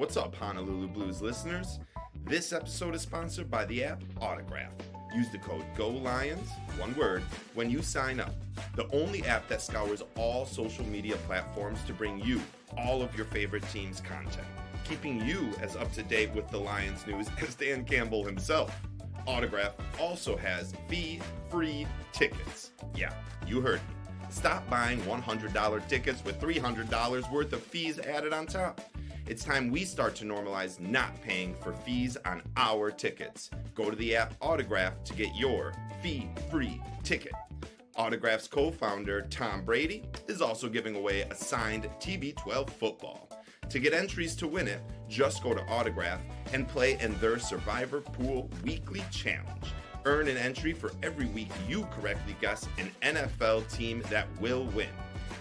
What's up, Honolulu Blues listeners? This episode is sponsored by the app Autograph. Use the code GOLIONS, one word, when you sign up. The only app that scours all social media platforms to bring you all of your favorite team's content, keeping you as up to date with the Lions news as Dan Campbell himself. Autograph also has fee-free tickets. Yeah, you heard me. Stop buying $100 tickets with $300 worth of fees added on top. It's time we start to normalize not paying for fees on our tickets. Go to the app Autograph to get your fee-free ticket. Autograph's co-founder, Tom Brady, is also giving away a signed TB12 football. To get entries to win it, just go to Autograph and play in their Survivor Pool Weekly Challenge. Earn an entry for every week you correctly guess an NFL team that will win.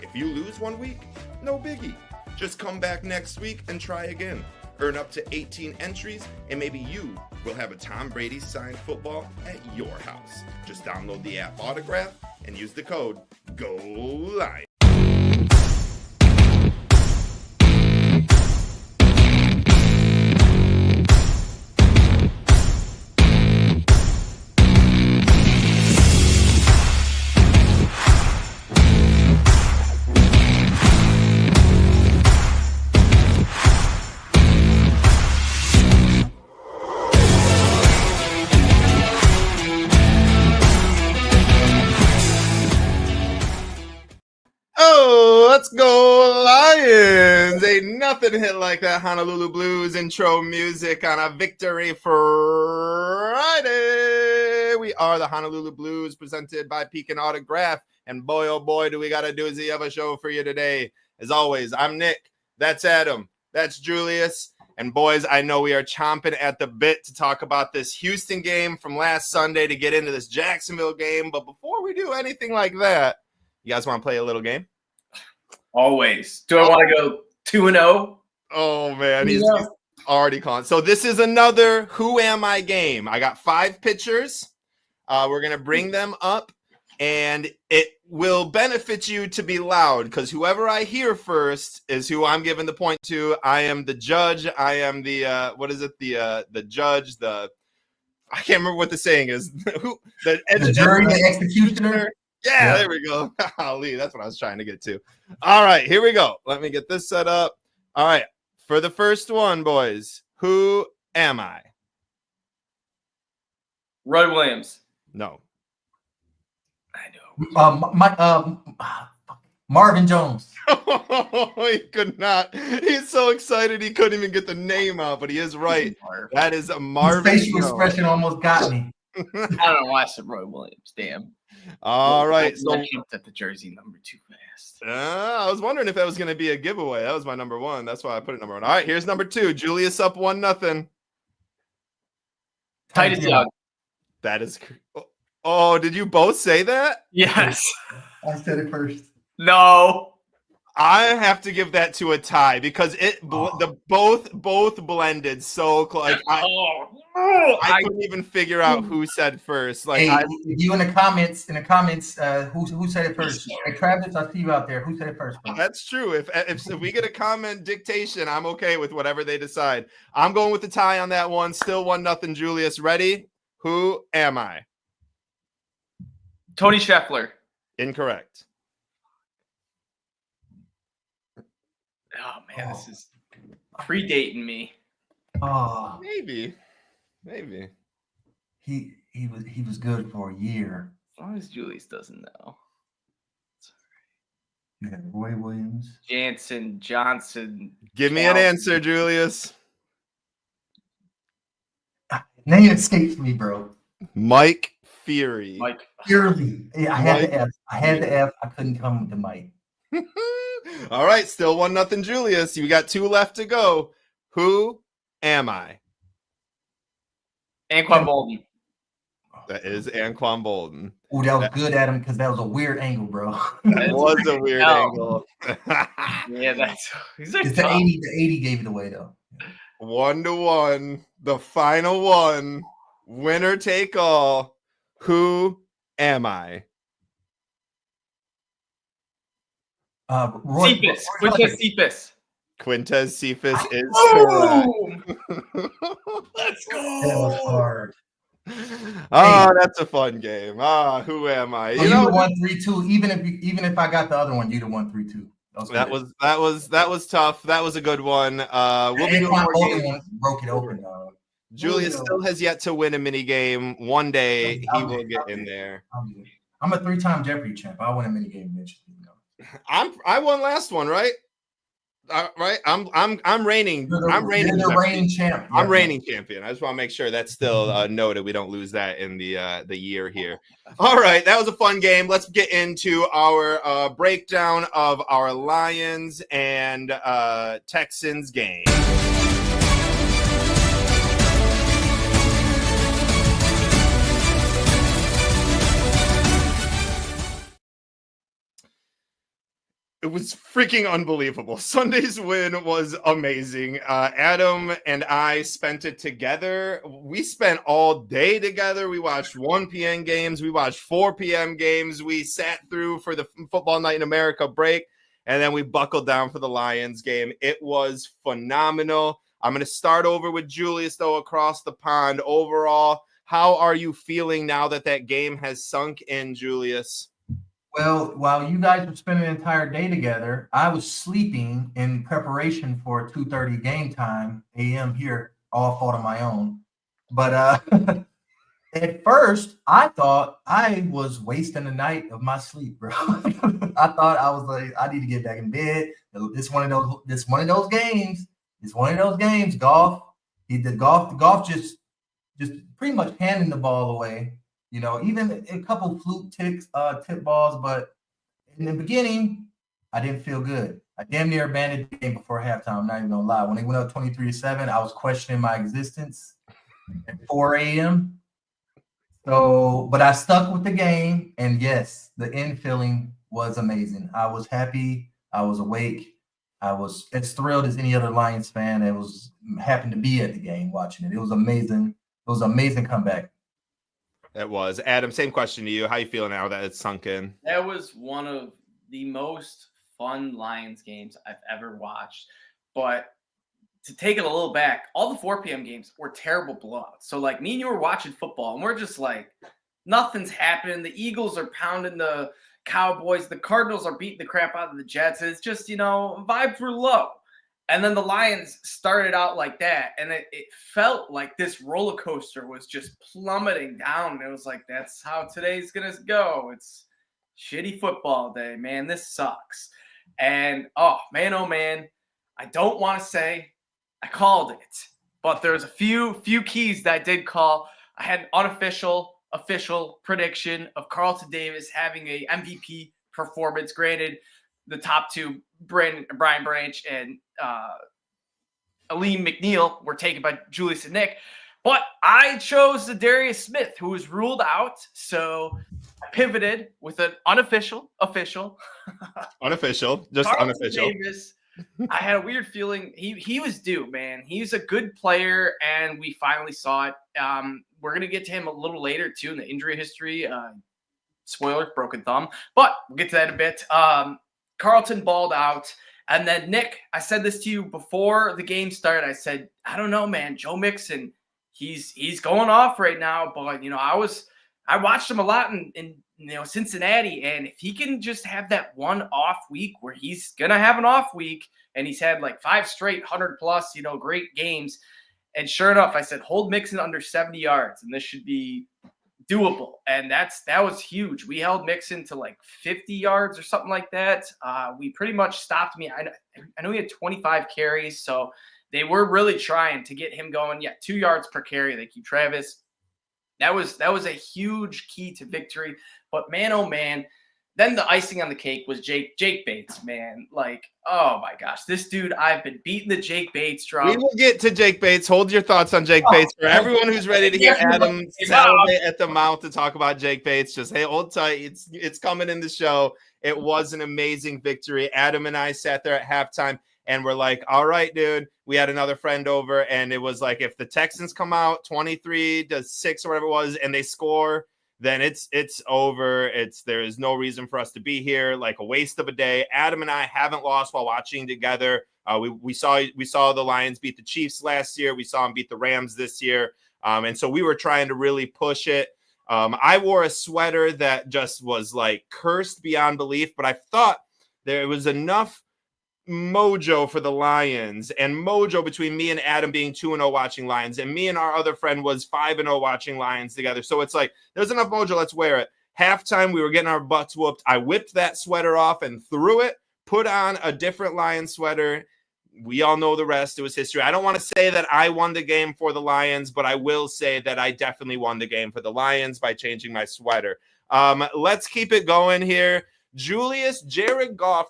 If you lose one week, no biggie. Just come back next week and try again. Earn up to 18 entries, and maybe you will have a Tom Brady signed football at your house. Just download the app Autograph and use the code GOLIONS. Let's go Lions! Ain't nothing hit like that Honolulu Blues intro music on a Victory Friday. We are the Honolulu Blues, presented by Pekin Autograph. And boy, oh boy, do we got a doozy of a show for you today. As always, I'm Nick. That's Adam. That's Julius. And boys, I know we are chomping at the bit to talk about this Houston game from last Sunday to get into this Jacksonville game. But before we do anything like that, you guys want to play a little game? Always. Do I want to go 2-0? Oh, man. He's already calling. So this is another Who Am I game. I got 5 pitchers. We're going to bring them up, and it will benefit you to be loud because whoever I hear first is who I'm giving the point to. I am the judge. I am the, the judge, I can't remember what the saying is. The jury, the executioner. Yeah, there we go. Golly, that's what I was trying to get to. All right, here we go. Let me get this set up. All right, for the first one, boys, who am I? Roy Williams. No. I know. Marvin Jones. He could not. He's so excited he couldn't even get the name out, but he is right. That is a Marvin His facial expression almost got me. I don't know why I said Roy Williams. Damn. All right. So I jumped at the jersey number too fast. I was wondering if that was going to be a giveaway. That was my number 1. That's why I put it number 1. All right, here's number 2. Julius up 1-0. Titus Young. That is. Oh, did you both say that? Yes. I said it first. No. I have to give that to a tie because both blended so close. Like, I couldn't even figure out who said first. Like, hey, you in the comments, who said it first? Hey, Travis, I see you out there. Who said it first? Bro? That's true. If we get a comment dictation, I'm okay with whatever they decide. I'm going with the tie on that one. Still 1-0. Julius, ready? Who am I? Tony Scheffler. Incorrect. Oh man, this is predating me. Oh, maybe. He was good for a year. As long as Julius doesn't know. You had Roy Williams, Jansen, Johnson. Give me an answer, Julius. Name escapes me, bro. Mike Fury. Mike Fury. Yeah, I had the F. I couldn't come with the Mike. All right, still 1-0, Julius. You got 2 left to go. Who am I? Anquan Bolden. That is Anquan Bolden. Oh, that was good, Adam, because that was a weird angle, bro. That was a weird angle. Yeah, it's the 80 gave it away, though. 1-1. The final one. Winner take all. Who am I? Cephas. Which is Cephas? Quintez Cephas is Boom! correct. Let's That was go. hard. That's a fun game. Who am I? So you won 3-2. Even if I got the other one, you'd have won 3-2. That was tough. That was a good one. We'll be doing Antoine more Bolden games. broke it open, though. Julius still has yet to win a mini game. One day he will get in there. I'm a 3-time Jeopardy champ. I'll win a mini game eventually. I won last one, right? Right. I'm reigning. I'm reigning. You're the reigning champ. I'm reigning champion. I just want to make sure that's still noted. We don't lose that in the year here. All right, that was a fun game. Let's get into our breakdown of our Lions and Texans game. It was freaking unbelievable. Sunday's win was amazing. Adam and I spent it together. We spent all day together. We watched 1 p.m. games. We watched 4 p.m. games. We sat through for the Football Night in America break, and then we buckled down for the Lions game. It was phenomenal. I'm going to start over with Julius, though, across the pond. Overall, how are you feeling now that game has sunk in, Julius? Well, while you guys were spending an entire day together, I was sleeping in preparation for 2:30 game time a.m. here, all fault of my own. But at first, I thought I was wasting the night of my sleep, bro. I thought I was like, I need to get back in bed. This one of those games. It's one of those games. Golf. Golf just pretty much handing the ball away. You know, even a couple fluke tip balls, but in the beginning, I didn't feel good. I damn near abandoned the game before halftime. I'm not even gonna lie. When they went up 23-7, I was questioning my existence at 4 a.m. So, but I stuck with the game, and yes, the end feeling was amazing. I was happy. I was awake. I was as thrilled as any other Lions fan that happened to be at the game watching it. It was amazing. It was an amazing comeback. It was. Adam, same question to you. How you feeling now that it's sunk in? That was one of the most fun Lions games I've ever watched. But to take it a little back, all the 4 p.m. games were terrible blowouts. So, like, me and you were watching football, and we're just like, nothing's happening. The Eagles are pounding the Cowboys. The Cardinals are beating the crap out of the Jets. It's just, vibes were low. And then the Lions started out like that, and it felt like this roller coaster was just plummeting down. It was like, that's how today's going to go. It's shitty football day, man. This sucks. And, oh, man, I don't want to say I called it, but there's a few keys that I did call. I had an official prediction of Carlton Davis having a MVP performance. Granted, the top two, Brian Branch and Aleem McNeil, were taken by Julius and Nick. But I chose Darius Smith, who was ruled out. So I pivoted with an unofficial. Unofficial. Just Carlton unofficial. Davis, I had a weird feeling. He was due, man. He's a good player, and we finally saw it. We're going to get to him a little later, too, in the injury history. Spoiler, broken thumb. But we'll get to that in a bit. Carlton balled out. And then, Nick, I said this to you before the game started. I said, I don't know, man. Joe Mixon, he's going off right now. But, I watched him a lot in Cincinnati. And if he can just have that one off week where he's going to have an off week, and he's had like 5 straight 100-plus, great games. And sure enough, I said, hold Mixon under 70 yards, and this should be doable. And that was huge. We held Mixon to like 50 yards or something like that. We pretty much stopped me. I know he had 25 carries, so they were really trying to get him going. Yeah, 2 yards per carry. They keep Travis. That was a huge key to victory. But man, oh man, then the icing on the cake was Jake Bates, man. Like, oh my gosh, this dude, I've been beating the Jake Bates drum. We will get to Jake Bates. Hold your thoughts on Jake Bates. For everyone who's ready to hear Adam salivate at the mouth to talk about Jake Bates, just, hey, hold tight. It's coming in the show. It was an amazing victory. Adam and I sat there at halftime, and we're like, all right, dude. We had another friend over, and it was like, if the Texans come out 23-6 or whatever it was, and they score, then it's over. There is no reason for us to be here, like a waste of a day. Adam and I haven't lost while watching together We saw the Lions beat the Chiefs last year. We saw them beat the Rams this year. And so we were trying to really push it. I wore a sweater that just was like cursed beyond belief, but I thought there was enough mojo for the Lions, and mojo between me and Adam being 2-0 watching Lions, and me and our other friend was 5-0 watching Lions together. So it's like, there's enough mojo. Let's wear it. Halftime, we were getting our butts whooped. I whipped that sweater off and threw it, put on a different Lions sweater. We all know the rest. It was history. I don't want to say that I won the game for the Lions, but I will say that I definitely won the game for the Lions by changing my sweater. Let's keep it going here. Julius Jared Goff,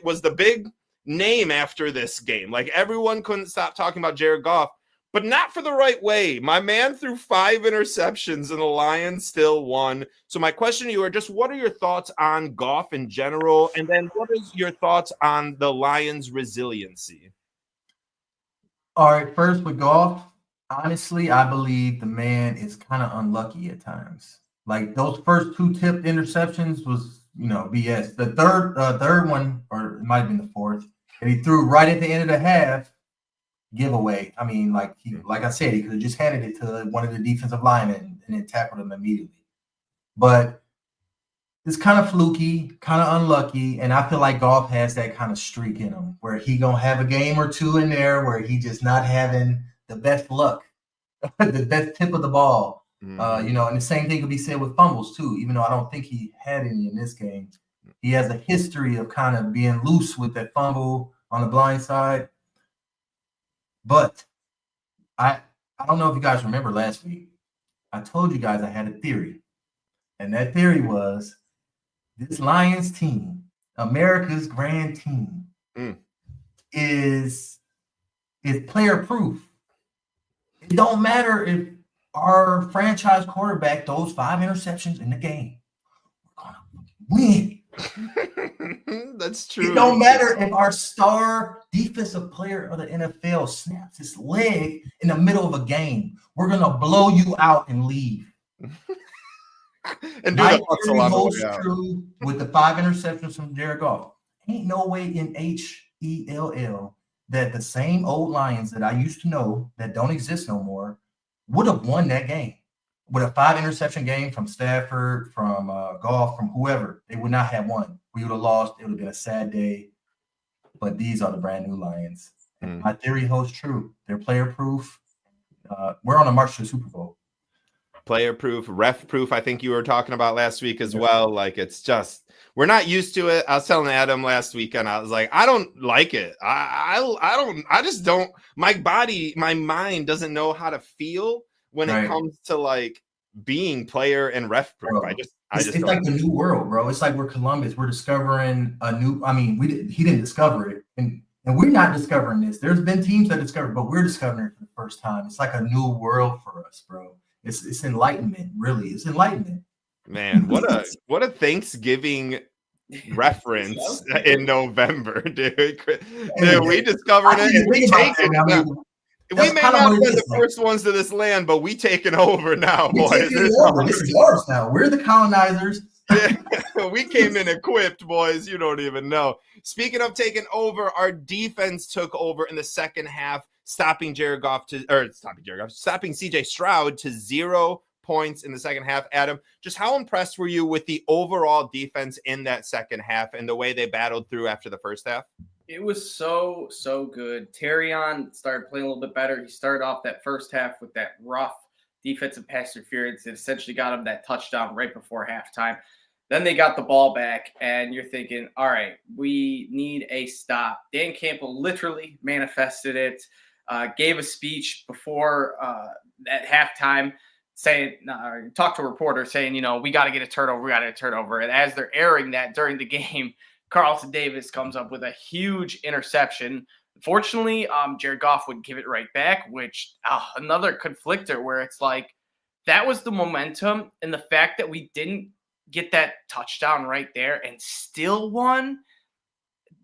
was the big name after this game. Like, everyone couldn't stop talking about Jared Goff, but not for the right way. My man threw 5 interceptions and the Lions still won. So my question to you are just, what are your thoughts on Goff in general? And then what is your thoughts on the Lions' resiliency? All right, first with Goff, honestly, I believe the man is kind of unlucky at times. Like, those first 2 tipped interceptions was, BS. The third one, or it might have been the fourth, that he threw right at the end of the half, giveaway. I mean, like I said, he could have just handed it to one of the defensive linemen and then tackled him immediately. But it's kind of fluky, kind of unlucky, and I feel like Goff has that kind of streak in him where he gonna have a game or two in there where he just not having the best luck, the best tip of the ball. And the same thing could be said with fumbles too, even though I don't think he had any in this game. He has a history of kind of being loose with that fumble on the blind side. But I don't know if you guys remember last week. I told you guys I had a theory. And that theory was this Lions team, America's grand team, is player proof. It don't matter if our franchise quarterback throws 5 interceptions in the game. We're gonna win. That's true. It don't matter if our star defensive player of the NFL snaps his leg in the middle of a game. We're gonna blow you out and leave. And do the hustle on the way out. True with the 5 interceptions from Jared Goff. Ain't no way in HELL that the same old Lions that I used to know that don't exist no more would have won that game. With a 5 interception game from Stafford, from Goff, from whoever, they would not have won. We would have lost. It would have been a sad day. But these are the brand new Lions. My theory holds true. They're player proof. We're on a march to the Super Bowl. Player proof, ref proof. I think you were talking about last week as well. Like, it's just, we're not used to it. I was telling Adam last weekend, I was like, I don't like it. I just don't. My mind doesn't know how to feel when it comes to like being player and ref proof. Bro, it's don't. Like the new world, bro. It's like we're Columbus. We're discovering a new. I mean, he didn't discover it, and we're not discovering this. There's been teams that discovered, but we're discovering it for the first time. It's like a new world for us, bro. It's enlightenment, really. It's enlightenment. Man, what a Thanksgiving reference in November, dude. We discovered it and we take it. We may not have been the first ones to this land, but we taking over now, boys. This is yours now. We're the colonizers. We came in equipped, boys. You don't even know. Speaking of taking over, our defense took over in the second half, stopping CJ Stroud to 0 points in the second half. Adam, just how impressed were you with the overall defense in that second half and the way they battled through after the first half? It was so good. Terrion started playing a little bit better. He started off that first half with that rough defensive pass interference. It essentially got him that touchdown right before halftime. Then they got the ball back, and you're thinking, all right, we need a stop. Dan Campbell literally manifested it, gave a speech before at halftime saying, talked to a reporter saying, we got to get a turnover. And as they're airing that during the game, Carlton Davis comes up with a huge interception. Fortunately, Jared Goff would give it right back, which another conflictor where it's like that was the momentum, and the fact that we didn't get that touchdown right there and still won.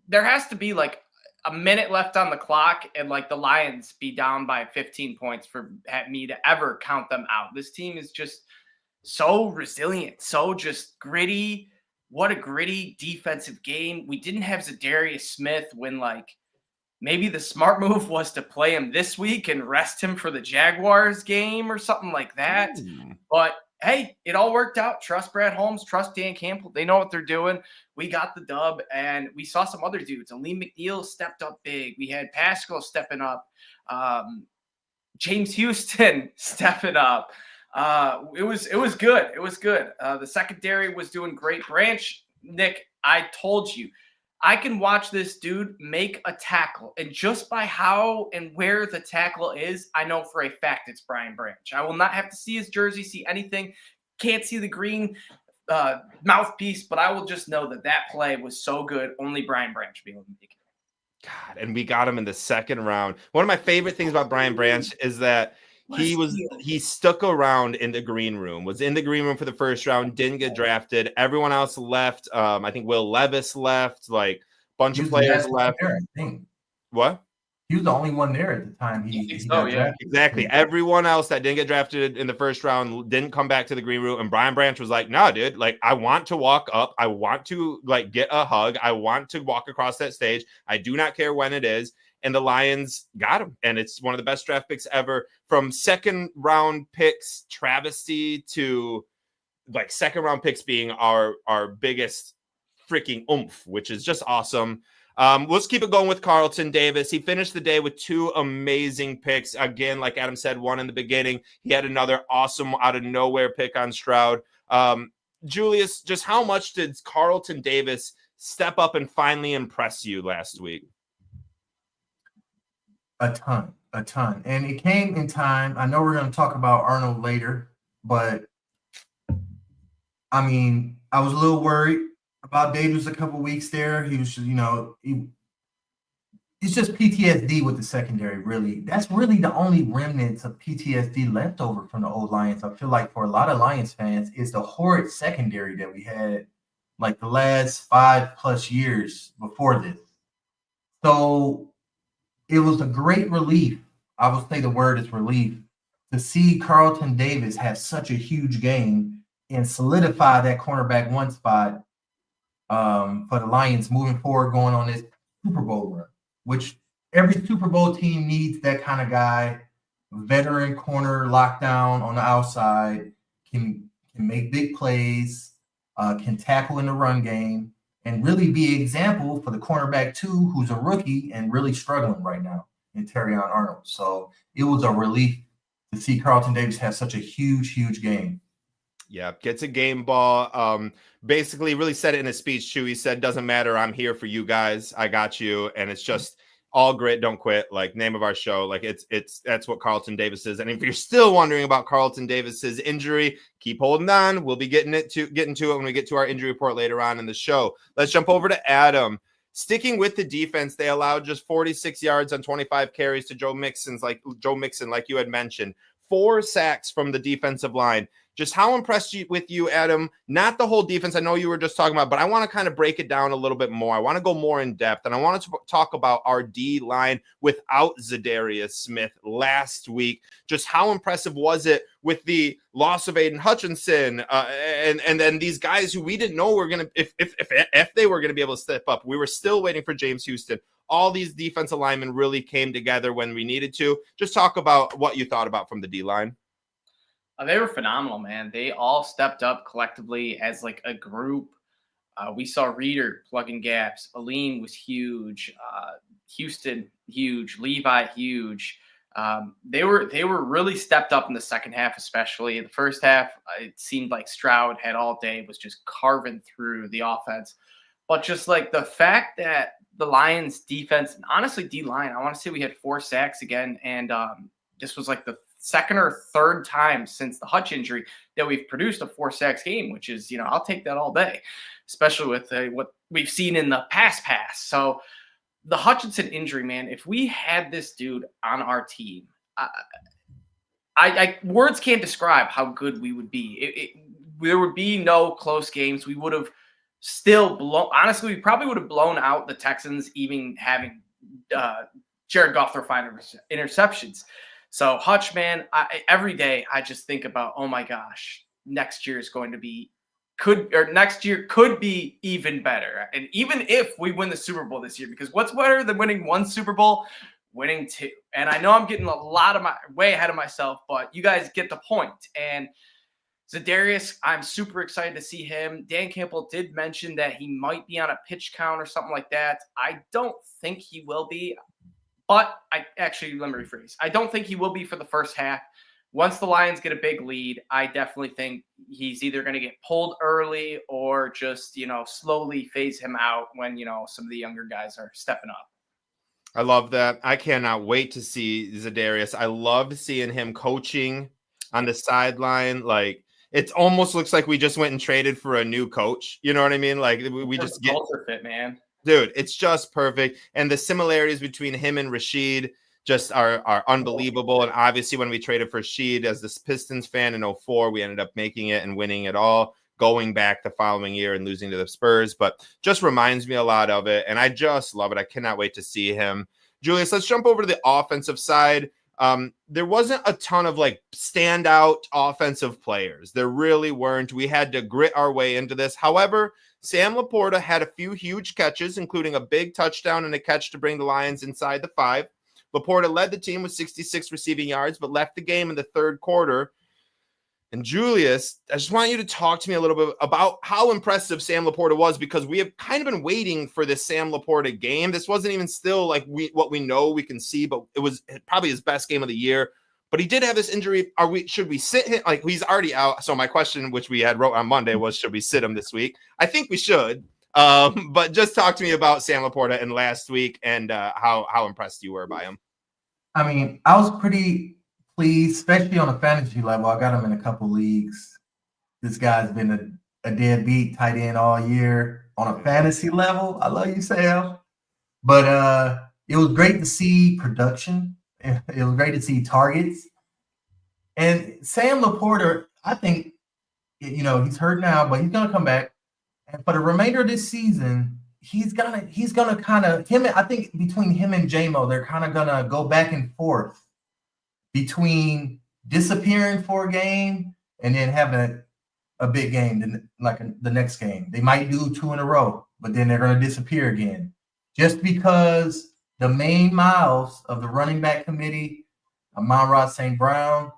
There has to be like a minute left on the clock and like the Lions be down by 15 points for me to ever count them out. This team is just so resilient, so just gritty. What a gritty defensive game. We didn't have Zadarius Smith when like maybe the smart move was to play him this week and rest him for the Jaguars game or something like that. But hey, it all worked out. Trust Brad Holmes, trust Dan Campbell. They know what they're doing. We got the dub, and we saw some other dudes. Aleem McNeil stepped up big. We had Pascal stepping up. James Houston stepping up. It was good. It was good. The secondary was doing great. Branch, Nick, I told you, I can watch this dude make a tackle, and just by how and where the tackle is, I know for a fact it's Brian Branch. I will not have to see his jersey, see anything. Can't see the green mouthpiece, but I will just know that play was so good. Only Brian Branch be able to make it. God, and we got him in the second round. One of my favorite things about Brian Branch is that he stuck around in the green room, was in the green room for the first round, didn't get drafted. Everyone else left. I think Will Levis left, like bunch of players left. There, I think. What? He was the only one there at the time. He got drafted. Exactly. Everyone else that didn't get drafted in the first round didn't come back to the green room. And Brian Branch was like, no, dude, like, I want to walk up. I want to like get a hug. I want to walk across that stage. I do not care when it is. And the Lions got him. And it's one of the best draft picks ever. From second round picks travesty to like second round picks being our biggest freaking oomph, which is just awesome. Let's keep it going with Carlton Davis. He finished the day with 2 amazing picks. Again, like Adam said, one in the beginning. He had another awesome out of nowhere pick on Stroud. Julius, just how much did Carlton Davis step up and finally impress you last week? A ton. And it came in time. I know we're going to talk about Arnold later, but I mean, I was a little worried about Davis a couple weeks there. He was, it's just PTSD with the secondary, really. That's really the only remnants of PTSD left over from the old Lions. I feel like for a lot of Lions fans, it's the horrid secondary that we had like the last 5+ years before this. So it was a great relief. I would say the word is relief to see Carlton Davis have such a huge game and solidify that cornerback 1 spot for the Lions moving forward, going on this Super Bowl run, which every Super Bowl team needs that kind of guy, veteran corner lockdown on the outside, can make big plays, can tackle in the run game, and really be an example for the cornerback 2, who's a rookie and really struggling right now in Terrion Arnold. So it was a relief to see Carlton Davis have such a huge game. Yeah, gets a game ball. Basically really said it in his speech too. He said, doesn't matter, I'm here for you guys. I got you. And it's just all grit, don't quit, like name of our show. Like that's what Carlton Davis is. And if you're still wondering about Carlton Davis's injury, keep holding on. We'll be getting to it when we get to our injury report later on in the show. Let's jump over to Adam. Sticking with the defense, they allowed just 46 yards on 25 carries to Joe Mixon, like you had mentioned. 4 sacks from the defensive line. Just how impressed with you, Adam? Not the whole defense. I know you were just talking about, but I want to kind of break it down a little bit more. I want to go more in depth, and I want to talk about our D line without Zadarius Smith last week. Just how impressive was it with the loss of Aiden Hutchinson, and then these guys who we didn't know were going to, if they were going to be able to step up. We were still waiting for James Houston. All these defensive linemen really came together when we needed to. Just talk about what you thought about from the D line. They were phenomenal, man. They all stepped up collectively as like a group. We saw Reeder plugging gaps. Aleem was huge. Houston, huge. Levi, huge. They were really stepped up in the second half, especially. In the first half, it seemed like Stroud had all day, was just carving through the offense. But just like the fact that the Lions defense, and honestly D-line, I want to say we had 4 sacks again, and this was like the second or third time since the Hutch injury that we've produced a 4 sacks game, which is, I'll take that all day, especially with what we've seen in the pass. So the Hutchinson injury, man, if we had this dude on our team, I words can't describe how good we would be. There would be no close games. We would have still honestly, we probably would have blown out the Texans, even having Jared Goff throw 5 interceptions. So Hutch, man, every day I just think about, oh my gosh, next year is going to be next year could be even better. And even if we win the Super Bowl this year, because what's better than winning one Super Bowl? Winning two. And I know I'm getting way ahead of myself, but you guys get the point. And Za'Darius, I'm super excited to see him. Dan Campbell did mention that he might be on a pitch count or something like that. I don't think he will be, but let me rephrase. I don't think he will be for the first half. Once the Lions get a big lead, I definitely think he's either going to get pulled early or just, slowly phase him out when, some of the younger guys are stepping up. I love that. I cannot wait to see Za'Darius. I love seeing him coaching on the sideline. Like, it almost looks like we just went and traded for a new coach. You know what I mean? Like, we just get culture fit, man. Dude, it's just perfect. And the similarities between him and Rashid just are unbelievable. And obviously, when we traded for Rashid as the Pistons fan in 2004, we ended up making it and winning it all, going back the following year and losing to the Spurs. But just reminds me a lot of it. And I just love it. I cannot wait to see him. Julius, let's jump over to the offensive side. There wasn't a ton of like standout offensive players. There really weren't. We had to grit our way into this. However, Sam Laporta had a few huge catches, including a big touchdown and a catch to bring the Lions inside the 5. Laporta led the team with 66 receiving yards, but left the game in the third quarter. And Julius, I just want you to talk to me a little bit about how impressive Sam Laporta was, because we have kind of been waiting for this Sam Laporta game. This wasn't even still like what we know we can see, but it was probably his best game of the year. But he did have this injury. Should we sit him? Like, he's already out. So my question, which we had wrote on Monday, was, should we sit him this week? I think we should. But just talk to me about Sam Laporta in last week and how impressed you were by him. I mean, I was pretty pleased, especially on a fantasy level. I got him in a couple leagues. This guy's been a deadbeat tight end all year on a fantasy level. I love you, Sam. But it was great to see production. It was great to see targets. And Sam Laporta, I think, he's hurt now, but he's going to come back. And for the remainder of this season, he's gonna kind of I think between him and J-Mo, they're kind of gonna go back and forth between disappearing for a game and then having a big game, like the next game. They might do 2 in a row, but then they're gonna disappear again, just because the main miles of the running back committee, Amon-Ra St. Brown,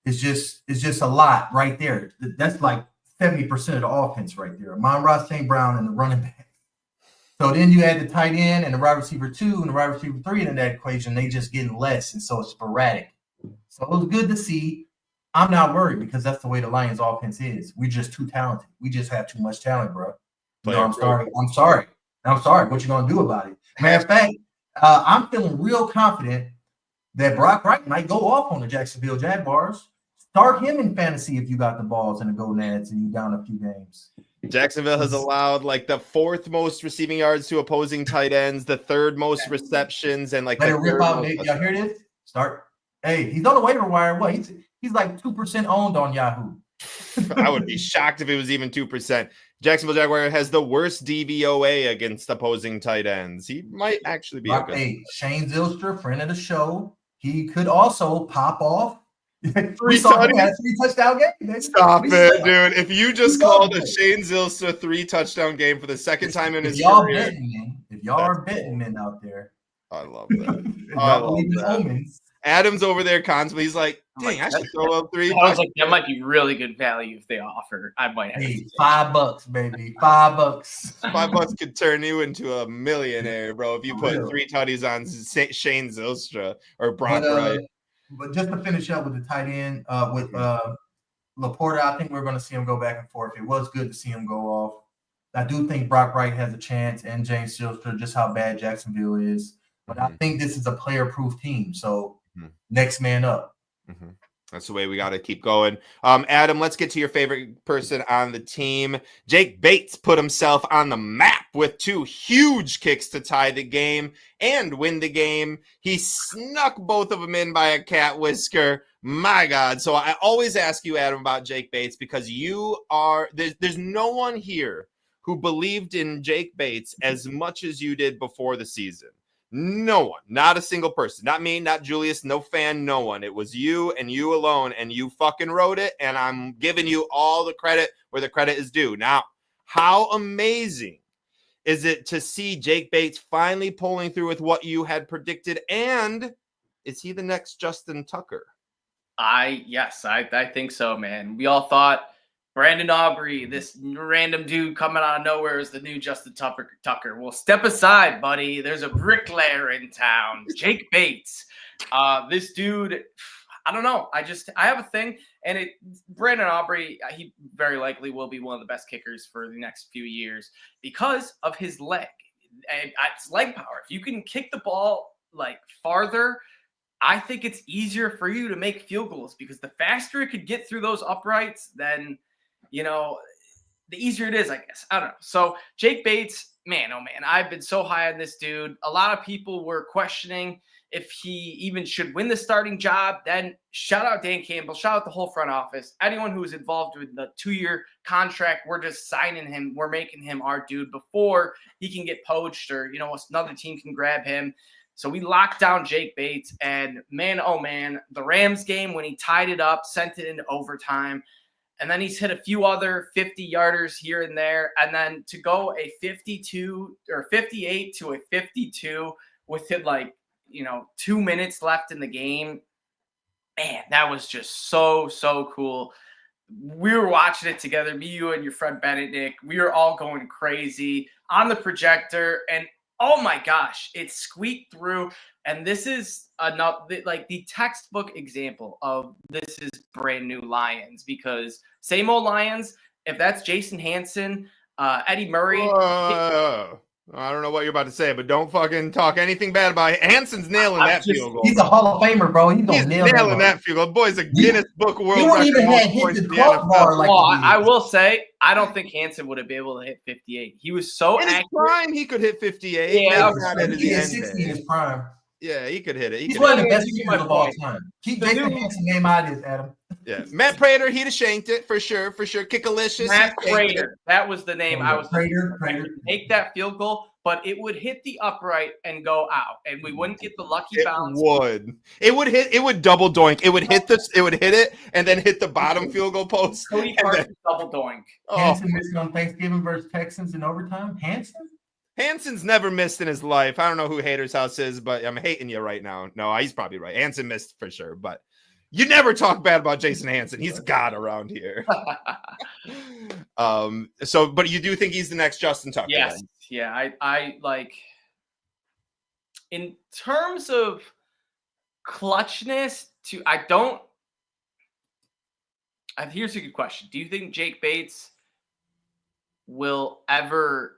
is just a lot right there. That's like 70% of the offense right there. Amon-Ra St. Brown and the running back. So then you add the tight end and the wide receiver 2 and the wide receiver 3 into that equation. They just getting less, and so it's sporadic. So it was good to see. I'm not worried, because that's the way the Lions offense is. We're just too talented. We just have too much talent, bro. I'm sorry. What you gonna do about it? Matter of fact, I'm feeling real confident that Brock Wright might go off on the Jacksonville Jaguars. Start him in fantasy if you got the balls and the gonads and you down a few games. Jacksonville has allowed like the 4th most receiving yards to opposing tight ends, the 3rd most receptions, and like y'all hear this? Start. Hey, he's on the waiver wire. What? He's like 2% owned on Yahoo. I would be shocked if it was even 2%. Jacksonville Jaguar has the worst DVOA against opposing tight ends. He might actually be Hey, Shane Zylstra, friend of the show. He could also pop off. We saw him had a 3-touchdown game. Stop it, dude. If you just called a Shane Zylstra 3-touchdown game for the second time in his career. If y'all are betting men out there. I love that. Adam's over there constantly. He's like, dang, I should throw up 3. I was like, that might be really good value if they offer. I might have $5, baby. $5. $5 could turn you into a millionaire, bro, if you put 3 tutties on Shane Zylstra or Brock Wright. But just to finish up with the tight end, with Laporta, I think we're going to see him go back and forth. It was good to see him go off. I do think Brock Wright has a chance, and James Zylstra, just how bad Jacksonville is. But I think this is a player-proof team, so next man up. That's the way we got to keep going. Adam, let's get to your favorite person on the team. Jake Bates put himself on the map with 2 huge kicks to tie the game and win the game. He snuck both of them in by a cat whisker. My God. So I always ask you, Adam, about Jake Bates, because there's no one here who believed in Jake Bates as much as you did before the season. No one, not a single person, not me, not Julius, no fan, no one. It was you and you alone, and you fucking wrote it, and I'm giving you all the credit where the credit is due. Now, how amazing is it to see Jake Bates finally pulling through with what you had predicted, and is he the next Justin Tucker? Yes, I think so, man. We all thought Brandon Aubrey, this random dude coming out of nowhere, is the new Justin Tucker. Well, step aside, buddy. There's a bricklayer in town, Jake Bates. This dude, I don't know. I have a thing, and Brandon Aubrey, he very likely will be one of the best kickers for the next few years because of his leg. It's leg power. If you can kick the ball like farther, I think it's easier for you to make field goals because the faster it could get through those uprights, then, the easier it is, I guess. I don't know. So Jake Bates, man, oh man, I've been so high on this dude. A lot of people were questioning if he even should win the starting job. Then shout out Dan Campbell, shout out the whole front office, anyone who was involved with the 2-year contract. We're just signing him. We're making him our dude before he can get poached or, another team can grab him. So we locked down Jake Bates, and man, oh man, the Rams game when he tied it up, sent it into overtime, and then he's hit a few other 50-yarders here and there, and then to go a 52 or 58 to a 52 with it 2 minutes left in the game, man, that was just so cool. We were watching it together, me, you, and your friend Benedict. We were all going crazy on the projector, and oh my gosh, it squeaked through. And this is the textbook example of this is brand new Lions, because same old Lions, if that's Jason Hanson, Eddie Murray. I don't know what you're about to say, but don't fucking talk anything bad about it. Hanson's nailing that field goal. He's a Hall of Famer, bro. He's nailing that field goal. Boy's a Guinness Book World Record. You wouldn't even have hit the club bar like I will say, I don't think Hanson would have been able to hit 58. He was so in his prime, he could hit 58. Yeah, he hit 60 in his prime. Yeah, he could hit it. He's one of the best kickers of all time. Keep Jason Hanson name out of this, Adam. Yeah, Matt Prater, he'd have shanked it for sure. Kickalicious. Matt Prater, that was the name I was. Prater. Make that field goal, but it would hit the upright and go out, and we wouldn't get the lucky bounce. It would double doink. It would hit it, and then hit the bottom field goal post. Cody Parsons double doink. Hanson missed on Thanksgiving versus Texans in overtime. Hanson's never missed in his life. I don't know who Hater's House is, but I'm hating you right now. No, he's probably right. Hanson missed for sure, but you never talk bad about Jason Hanson. He's God around here. But you do think he's the next Justin Tucker? Yes. Then? Yeah. I like, in terms of clutchness here's a good question. Do you think Jake Bates will ever,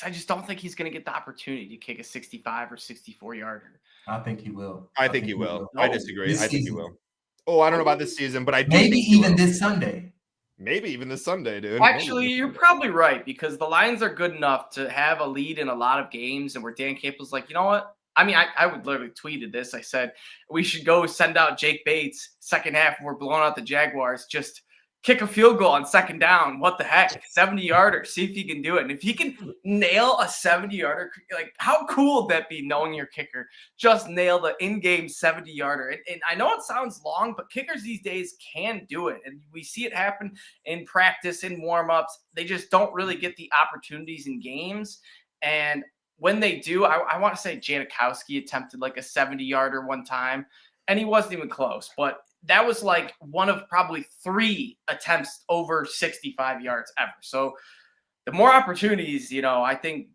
I just don't think he's going to get the opportunity to kick a 65 or 64 yarder. I think he will. I think he will. I disagree. I think he will. Oh, I don't know about this season, but I do maybe even this Sunday. Maybe even this Sunday, dude. Actually, you're probably right, because the Lions are good enough to have a lead in a lot of games, and where Dan Campbell's like, you know what? I mean, I would literally tweeted this. I said, we should go send out Jake Bates second half. We're blowing out the Jaguars. Just kick a field goal on second down. What the heck? 70-yarder. See if he can do it. And if he can nail a 70-yarder, like, how cool would that be, knowing your kicker just nail the in-game 70-yarder? And I know it sounds long, but kickers these days can do it. And we see it happen in practice, in warm-ups. They just don't really get the opportunities in games. And when they do, I want to say Janikowski attempted like a 70-yarder one time, and he wasn't even close. But that was like one of probably 3 attempts over 65 yards ever. So the more opportunities, I think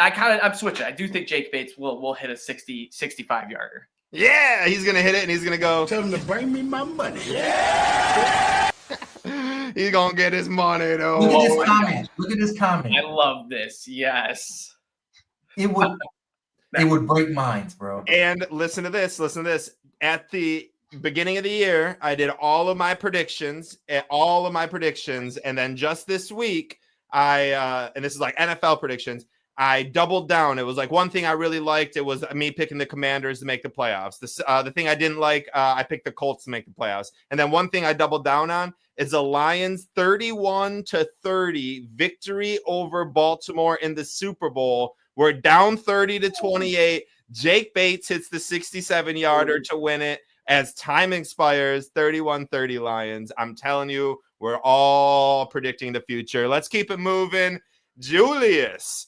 I'm switching. I do think Jake Bates will hit a 65 yarder. Yeah, he's going to hit it, and he's going to go. Tell him to bring me my money. Yeah. He's going to get his money, though. Look at this comment. Look at this comment. I love this. Yes. It would break minds, bro. And listen to this. At the beginning of the year, I did all of my predictions, and then just this week, and this is like NFL predictions, I doubled down. It was like one thing I really liked. It was me picking the Commanders to make the playoffs. The thing I didn't like, I picked the Colts to make the playoffs. And then one thing I doubled down on is the Lions 31-30 victory over Baltimore in the Super Bowl, We're down 30-28. Jake Bates hits the 67-yarder to win it as time expires. 31-30 Lions. I'm telling you, we're all predicting the future. Let's keep it moving. Julius.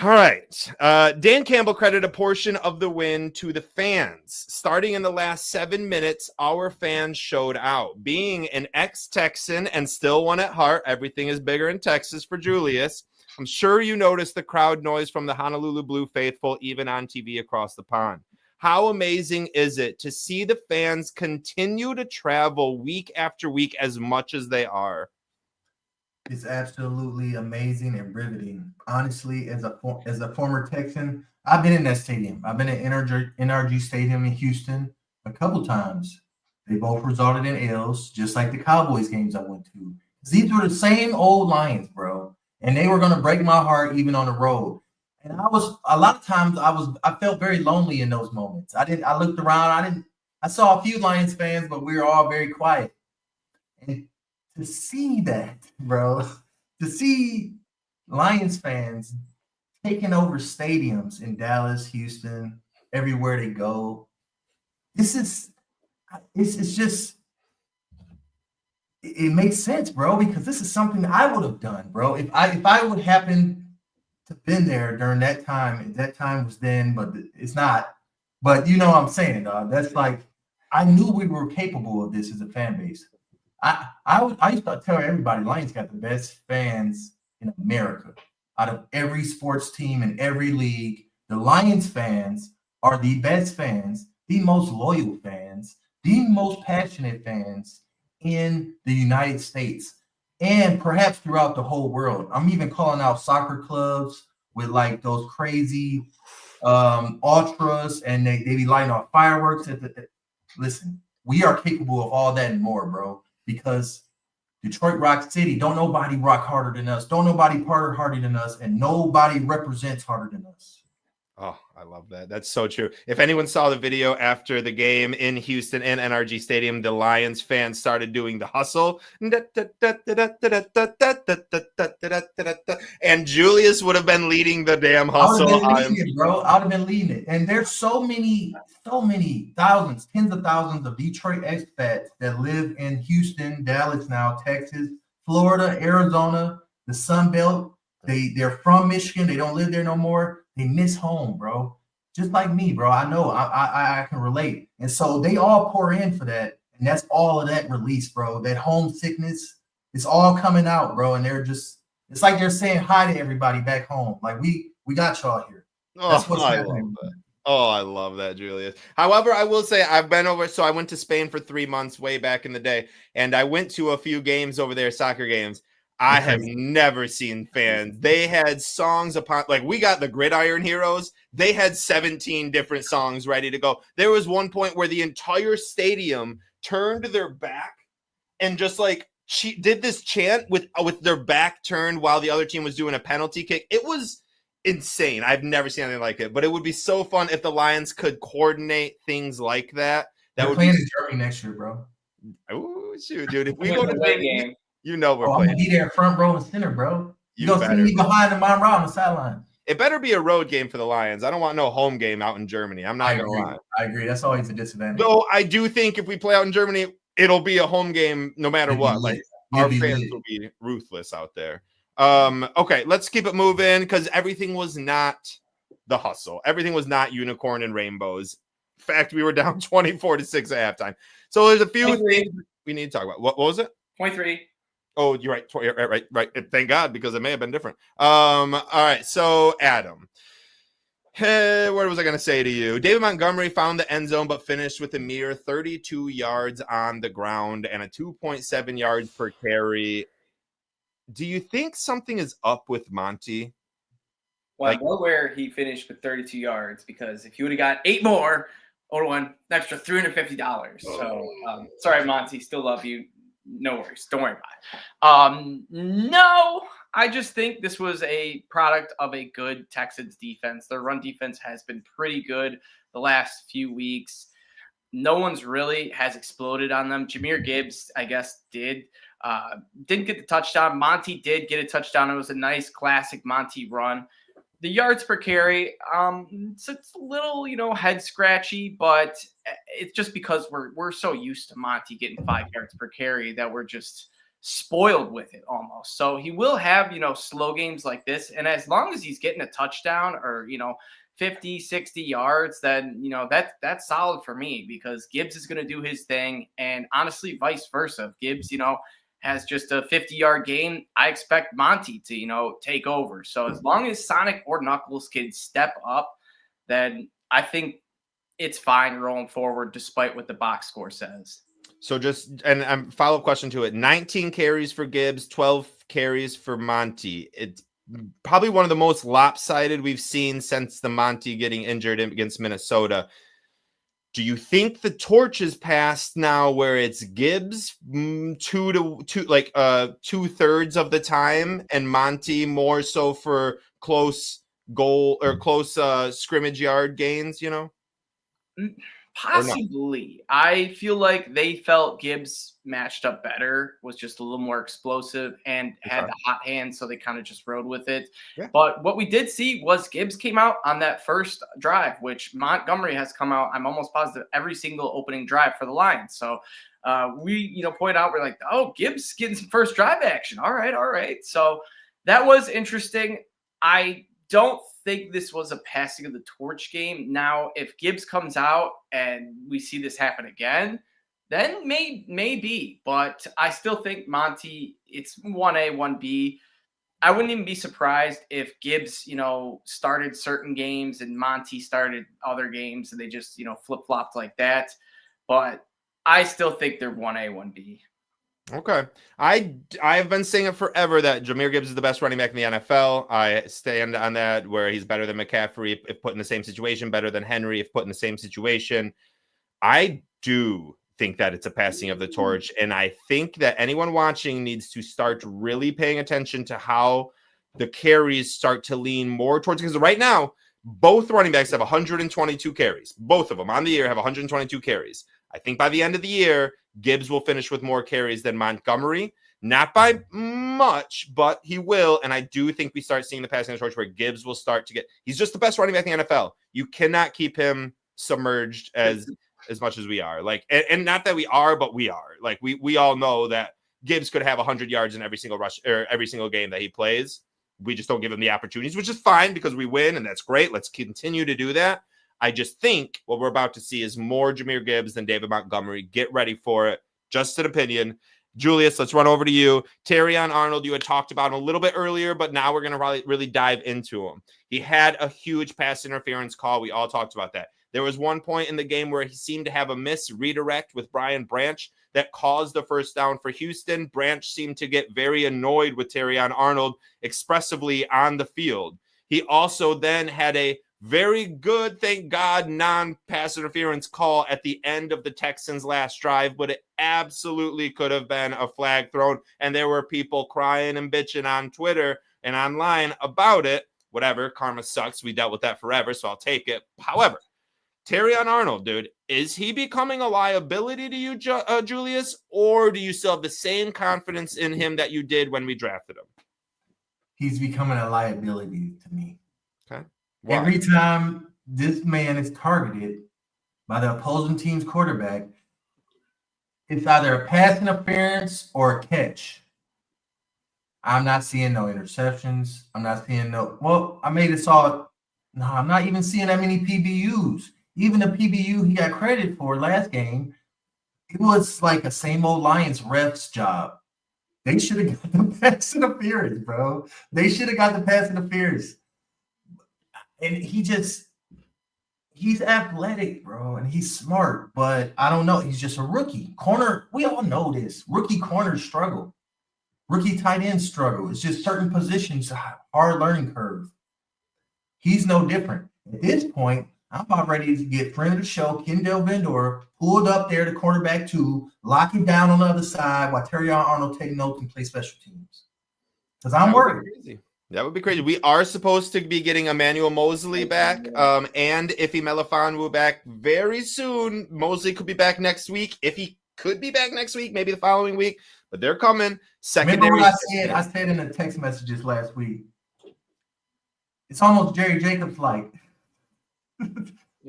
All right. Dan Campbell credited a portion of the win to the fans. Starting in the last 7 minutes, our fans showed out. Being an ex-Texan and still one at heart, everything is bigger in Texas for Julius. I'm sure you noticed the crowd noise from the Honolulu Blue faithful, even on TV across the pond. How amazing is it to see the fans continue to travel week after week as much as they are? It's absolutely amazing and riveting. Honestly, as a former Texan, I've been in that stadium. I've been at NRG Stadium in Houston a couple times. They both resulted in L's, just like the Cowboys games I went to. These were the same old Lions, bro. And they were going to break my heart even on the road. And a lot of times I felt very lonely in those moments. I looked around, I saw a few Lions fans, but we were all very quiet. And to see that, bro, to see Lions fans taking over stadiums in Dallas, Houston, everywhere they go, it's just it makes sense, bro, because this is something I would have done, bro. If I would happen to been there during that time, that time was then, but it's not. But you know what I'm saying, dog. That's like I knew we were capable of this as a fan base. I used to tell everybody Lions got the best fans in America. Out of every sports team in every league, the Lions fans are the best fans, the most loyal fans, the most passionate fans in the United States and perhaps throughout the whole world. I'm even calling out soccer clubs with like those crazy ultras and they be lighting off fireworks. Listen, we are capable of all that and more, bro, because Detroit Rock City, don't nobody rock harder than us. Don't nobody party harder than us, and nobody represents harder than us. Oh, I love that. That's so true. If anyone saw the video after the game in Houston and NRG Stadium, the Lions fans started doing the hustle. And Julius would have been leading the damn hustle. I would have been leading it, bro. I would have been leading it. And there's so many thousands, tens of thousands of Detroit expats that live in Houston, Dallas now, Texas, Florida, Arizona, the Sun Belt. They're from Michigan. They don't live there no more. They miss home, bro. Just like me, bro. I know. I can relate. And so they all pour in for that. And that's all of that release, bro. That homesickness, it's all coming out, bro. And it's like they're saying hi to everybody back home. Like we got y'all here. That's what's happening. Oh, I love that, Julius. However, I will say I've been over. So I went to Spain for 3 months way back in the day. And I went to a few games over there, soccer games. I have never seen fans. They had songs upon, like we got the Gridiron Heroes. They had 17 different songs ready to go. There was one point where the entire stadium turned their back and just like she did this chant with their back turned while the other team was doing a penalty kick. It was insane. I've never seen anything like it, but it would be so fun if the Lions could coordinate things like that. That would be in Germany next year, bro. Oh, shoot, dude. If we go to the big game. You know we're playing. I'm gonna be there front row and center, bro. You gonna see me behind the Monroe on the sideline. It better be a road game for the Lions. I don't want no home game out in Germany. I'm not gonna lie. I agree. That's always a disadvantage. Though I do think if we play out in Germany, it'll be a home game no matter what. Like our fans will be ruthless out there. Okay, let's keep it moving because everything was not the hustle. Everything was not unicorn and rainbows. In fact, we were down 24-6 at halftime. So there's a few things we need to talk about. What was it? 23. Oh, you're right. Right. Thank God, because it may have been different. All right. So, Adam, what was I going to say to you? David Montgomery found the end zone, but finished with a mere 32 yards on the ground and a 2.7 yards per carry. Do you think something is up with Monty? Well, I know where he finished with 32 yards because if you would have got 8 more, I would have won an extra $350. So, sorry, Monty. Still love you. No worries. Don't worry about it. No, I just think this was a product of a good Texans defense. Their run defense has been pretty good the last few weeks. No one's really has exploded on them. Jahmyr Gibbs, I guess, didn't get the touchdown. Monty did get a touchdown. It was a nice classic Monty run. the yards per carry, it's a little, head scratchy, but it's just because we're so used to Monty getting 5 yards per carry that we're just spoiled with it almost. So he will have, slow games like this. And as long as he's getting a touchdown or, 50, 60 yards, then, that's solid for me because Gibbs is going to do his thing. And honestly, vice versa. If Gibbs, has just a 50-yard game, I expect Monty to, take over. So as long as Sonic or Knuckles can step up, then I think it's fine rolling forward despite what the box score says. So follow-up question to it. 19 carries for Gibbs, 12 carries for Monty. It's probably one of the most lopsided we've seen since the Monty getting injured against Minnesota. Do you think the torch is passed now where it's Gibbs 2/3 of the time and Monty more so for close goal or close scrimmage yard gains, Possibly. I feel like they felt Gibbs matched up better, was just a little more explosive and had the hot hand, so they kind of just rode with it. Yeah. But what we did see was Gibbs came out on that first drive, which Montgomery has come out, I'm almost positive, every single opening drive for the Lions. So we, point out, we're like, oh, Gibbs getting some first drive action. All right. So that was interesting. I don't think this was a passing of the torch game. Now, if Gibbs comes out and we see this happen again, then maybe. But I still think Monty, it's 1A, 1B. I wouldn't even be surprised if Gibbs, started certain games and Monty started other games and they just, flip-flopped like that. But I still think they're 1A, 1B. Okay. I've been saying it forever that Jahmyr Gibbs is the best running back in the NFL. I stand on that, where he's better than McCaffrey if put in the same situation, better than Henry if put in the same situation. I do think that it's a passing of the torch, and I think that anyone watching needs to start really paying attention to how the carries start to lean more towards, because right now both running backs have 122 carries. Both of them on the year have 122 carries. I think by the end of the year, Gibbs will finish with more carries than Montgomery. Not by much, but he will. And I do think we start seeing the passing of the torch where Gibbs will start to get – he's just the best running back in the NFL. You cannot keep him submerged as much as we are. And not that we are, but we are. We all know that Gibbs could have 100 yards in every single rush or every single game that he plays. We just don't give him the opportunities, which is fine because we win, and that's great. Let's continue to do that. I just think what we're about to see is more Jahmyr Gibbs than David Montgomery. Get ready for it. Just an opinion. Julius, let's run over to you. Terrion Arnold, you had talked about him a little bit earlier, but now we're going to really dive into him. He had a huge pass interference call. We all talked about that. There was one point in the game where he seemed to have a redirect with Brian Branch that caused the first down for Houston. Branch seemed to get very annoyed with Terrion Arnold expressively on the field. He also then had a very good, thank God, non-pass interference call at the end of the Texans' last drive, but it absolutely could have been a flag thrown, and there were people crying and bitching on Twitter and online about it. Whatever, karma sucks. We dealt with that forever, so I'll take it. However, Terrion Arnold, dude, is he becoming a liability to you, Julius, or do you still have the same confidence in him that you did when we drafted him? He's becoming a liability to me. Okay. Why? Every time this man is targeted by the opposing team's quarterback, it's either a pass interference or a catch. I'm not seeing no interceptions. I'm not seeing I'm not even seeing that many PBUs. Even the PBU he got credit for last game, it was like a same old Lions ref's job. They should have got the pass interference, bro. They should have got the pass interference. And he's athletic, bro, and he's smart, but I don't know. He's just a rookie. Corner, we all know this. Rookie corners struggle. Rookie tight ends struggle. It's just certain positions, hard learning curve. He's no different. At this point, I'm about ready to get friend of the show, Kendall Vendor, pulled up there to cornerback 2, lock him down on the other side while Terrion Arnold take notes and play special teams. Because I'm worried. That would be crazy. We are supposed to be getting Emmanuel Mosley back and Ife Melifonwu back very soon. Mosley could be back next week. If he could be back next week, maybe the following week. But they're coming. Secondary. Remember what I said in the text messages last week? It's almost Jerry Jacobs like.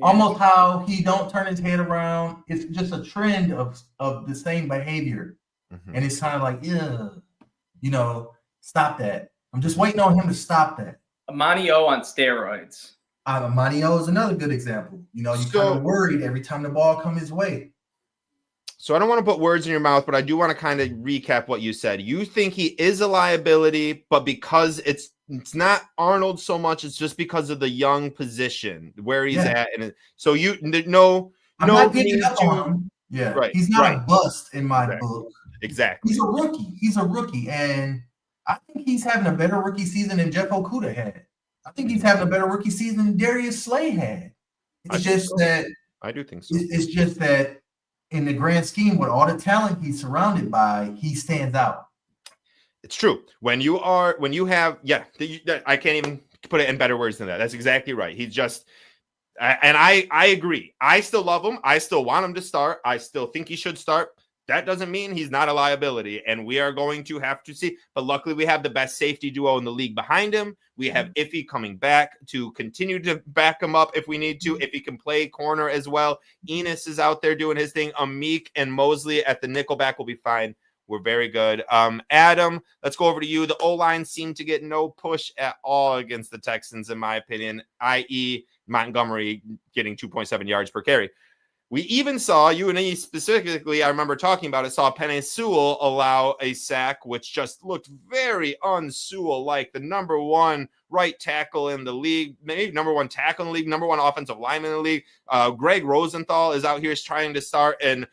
Almost how he don't turn his head around. It's just a trend of the same behavior. Mhm. And it's kind of like, stop that. I'm just waiting on him to stop that. Amani O on steroids. Amani O is another good example. You kind of worried every time the ball comes his way. So I don't want to put words in your mouth, but I do want to kind of recap what you said. You think he is a liability, but because it's not Arnold so much, it's just because of the young position where he's at. And so I'm not getting up on him. Yeah, right, he's not a bust in my book. Exactly. He's a rookie. And I think he's having a better rookie season than Jeff Okudah had. I think he's having a better rookie season than Darius Slay had. It's just that I do think so. It's just that in the grand scheme, with all the talent he's surrounded by, he stands out. It's true. I can't even put it in better words than that. That's exactly right. He's just, and I agree. I still love him. I still want him to start. I still think he should start. That doesn't mean he's not a liability, and we are going to have to see. But luckily, we have the best safety duo in the league behind him. We have Iffy coming back to continue to back him up if we need to, if he can play corner as well. Enos is out there doing his thing. Amik and Mosley at the nickelback will be fine. We're very good. Adam, let's go over to you. The O-line seemed to get no push at all against the Texans, in my opinion, i.e. Montgomery getting 2.7 yards per carry. We even saw, you and me specifically, I remember talking about it, saw Penei Sewell allow a sack, which just looked very un-Sewell-like. The number one right tackle in the league, maybe number one tackle in the league, number one offensive lineman in the league. Greg Rosenthal is out here trying to start an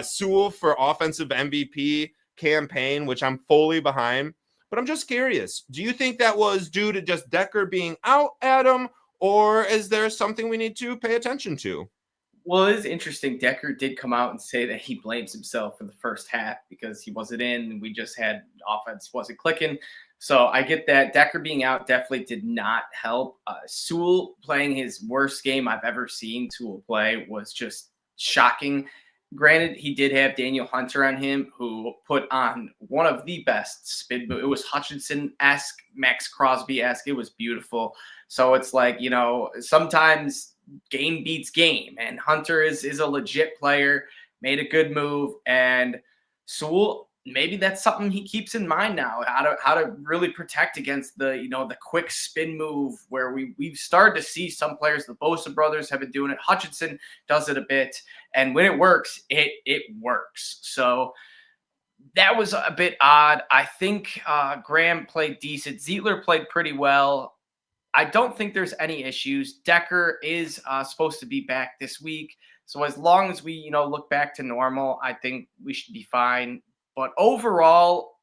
Sewell for offensive MVP campaign, which I'm fully behind. But I'm just curious, do you think that was due to just Decker being out, Adam, or is there something we need to pay attention to? Well, it is interesting. Decker did come out and say that he blames himself for the first half because he wasn't in and we just had offense wasn't clicking. So I get that. Decker being out definitely did not help. Sewell playing his worst game I've ever seen Sewell play was just shocking. Granted, he did have Daniel Hunter on him, who put on one of the best spin moves. It was Hutchinson-esque, Max Crosby-esque. It was beautiful. So it's like, sometimes game beats game, and Hunter is a legit player, made a good move, and Sewell, maybe that's something he keeps in mind now, how to really protect against the quick spin move where we've started to see some players, the Bosa brothers have been doing it. Hutchinson does it a bit, and when it works, it works. So that was a bit odd. I think Graham played decent. Zietler played pretty well. I don't think there's any issues. Decker is supposed to be back this week. So as long as we, look back to normal, I think we should be fine. But overall,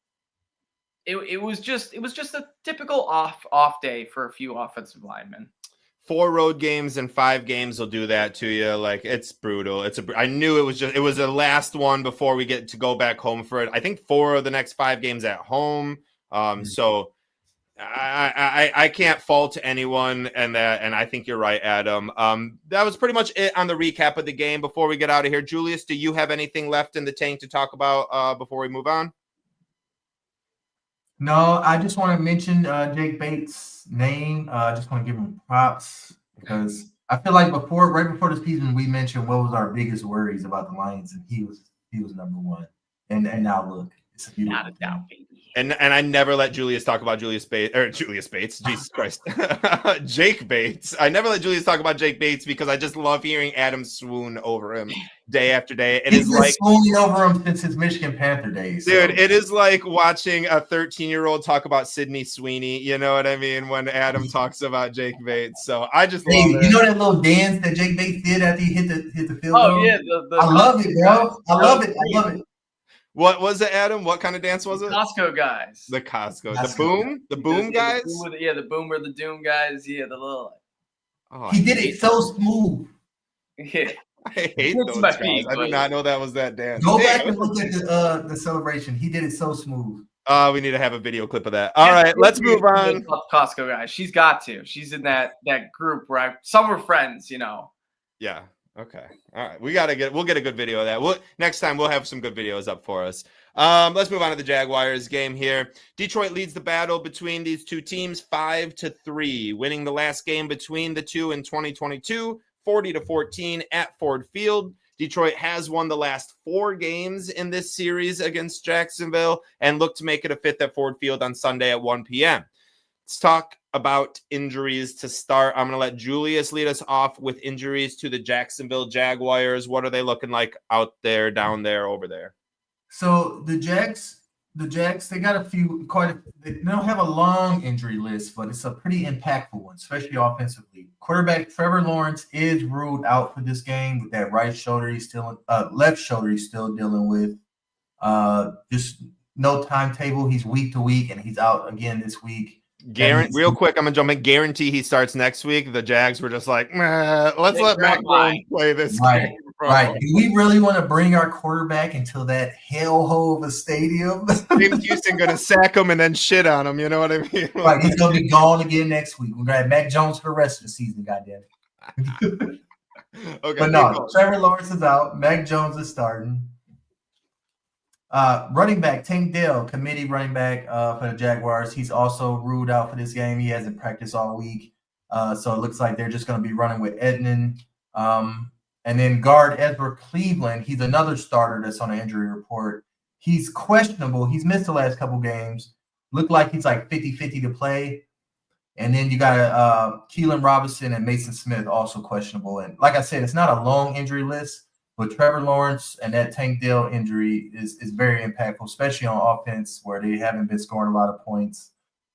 it was just a typical off day for a few offensive linemen. 4 road games and 5 games will do that to you. Like, it's brutal. I knew it was the last one before we get to go back home for it. I think 4 of the next 5 games at home. So I can't fault anyone, and I think you're right, Adam. That was pretty much it on the recap of the game. Before we get out of here, Julius, do you have anything left in the tank to talk about before we move on? No, I just want to mention Jake Bates' name. I just want to give him props because I feel like right before the season, we mentioned what was our biggest worries about the Lions, and he was number one. And now look, it's a beautiful Not a doubt, baby. And I never let Julius talk about Julius Bates. Jesus Christ. Jake Bates. I never let Julius talk about Jake Bates because I just love hearing Adam swoon over him day after day. He's been swooning over him since his Michigan Panther days. Dude, it is like watching a 13-year-old talk about Sydney Sweeney. You know what I mean? When Adam talks about Jake Bates. So I just love it. You know that little dance that Jake Bates did after he hit the field goal? Oh, yeah. I love it, bro. I love it. What was it, Adam? What kind of dance was it? Costco guys. The Costco. The boom? The boom guys? The boom or the doom guys. Yeah, the little. Oh, he did it so smooth. Yeah. I hate those guys. I did not know that was that dance. Go back and look at the celebration. He did it so smooth. We need to have a video clip of that. All right, let's move on. Costco guys. She's got to. She's in that group where some were friends, Yeah. Okay. All right. We'll get a good video of that. Next time we'll have some good videos up for us. Let's move on to the Jaguars game here. Detroit leads the battle between these two teams 5-3, winning the last game between the two in 2022, 40-14 at Ford Field. Detroit has won the last 4 games in this series against Jacksonville and look to make it a 5th at Ford Field on Sunday at 1 p.m. Let's talk about injuries to start. I'm going to let Julius lead us off with injuries to the Jacksonville Jaguars. What are they looking like out there, down there, over there? So the Jags, they got they don't have a long injury list, but it's a pretty impactful one, especially offensively. Quarterback Trevor Lawrence is ruled out for this game with that right shoulder. Left shoulder he's still dealing with. Just no timetable. He's week to week, and he's out again this week. Real quick, I'm gonna jump in. Guarantee he starts next week. The Jags were just like, let's let Mac Jones play this game. Bro. Right. Do we really want to bring our quarterback into that hellhole of a stadium? James Houston gonna sack him and then shit on him. You know what I mean? Right. He's gonna be gone again next week. We're gonna have Mac Jones for the rest of the season. Goddamn it. Okay. But no, Trevor Lawrence is out. Mac Jones is starting. Running back Tank Dell, committee running back for the Jaguars. He's also ruled out for this game. He hasn't practiced all week. So it looks like they're just going to be running with Ednan. And then guard Ezra Cleveland. He's another starter that's on the injury report. He's questionable. He's missed the last couple games. Looked like he's like 50-50 to play. And then you got Keelan Robinson and Mason Smith also questionable. And like I said, it's not a long injury list. But Trevor Lawrence and that Tank Dell injury is very impactful, especially on offense where they haven't been scoring a lot of points.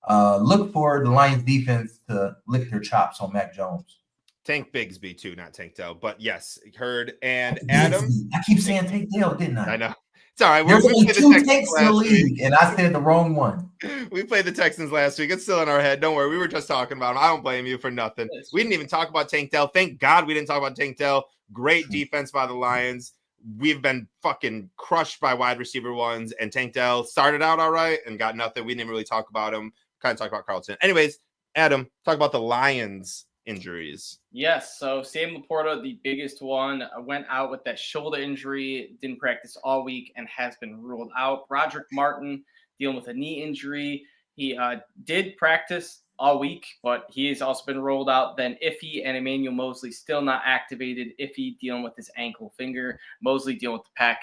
Look for the Lions defense to lick their chops on Mac Jones. Tank Bigsby too, not Tank Dell, but yes, heard. And Adam, I keep saying Tank Dell, didn't I? I know. It's all right. There's only 2 Tanks in the league, and I said the wrong one. We played the Texans last week. It's still in our head. Don't worry. We were just talking about them. I don't blame you for nothing. We didn't even talk about Tank Dell. Thank God we didn't talk about Tank Dell. Great defense by the Lions. We've been fucking crushed by wide receiver ones, and Tank Dell started out all right and got nothing. We didn't really talk about him. Kind of talk about Carlton. Anyways, Adam, talk about the Lions injuries. Yes, so Sam Laporta, the biggest one, went out with that shoulder injury, didn't practice all week, and has been ruled out. Broderick Martin dealing with a knee injury. He did practice all week, but he has also been rolled out. Then Iffy and Emmanuel Mosley still not activated. Iffy dealing with his ankle finger, Mosley dealing with the pec.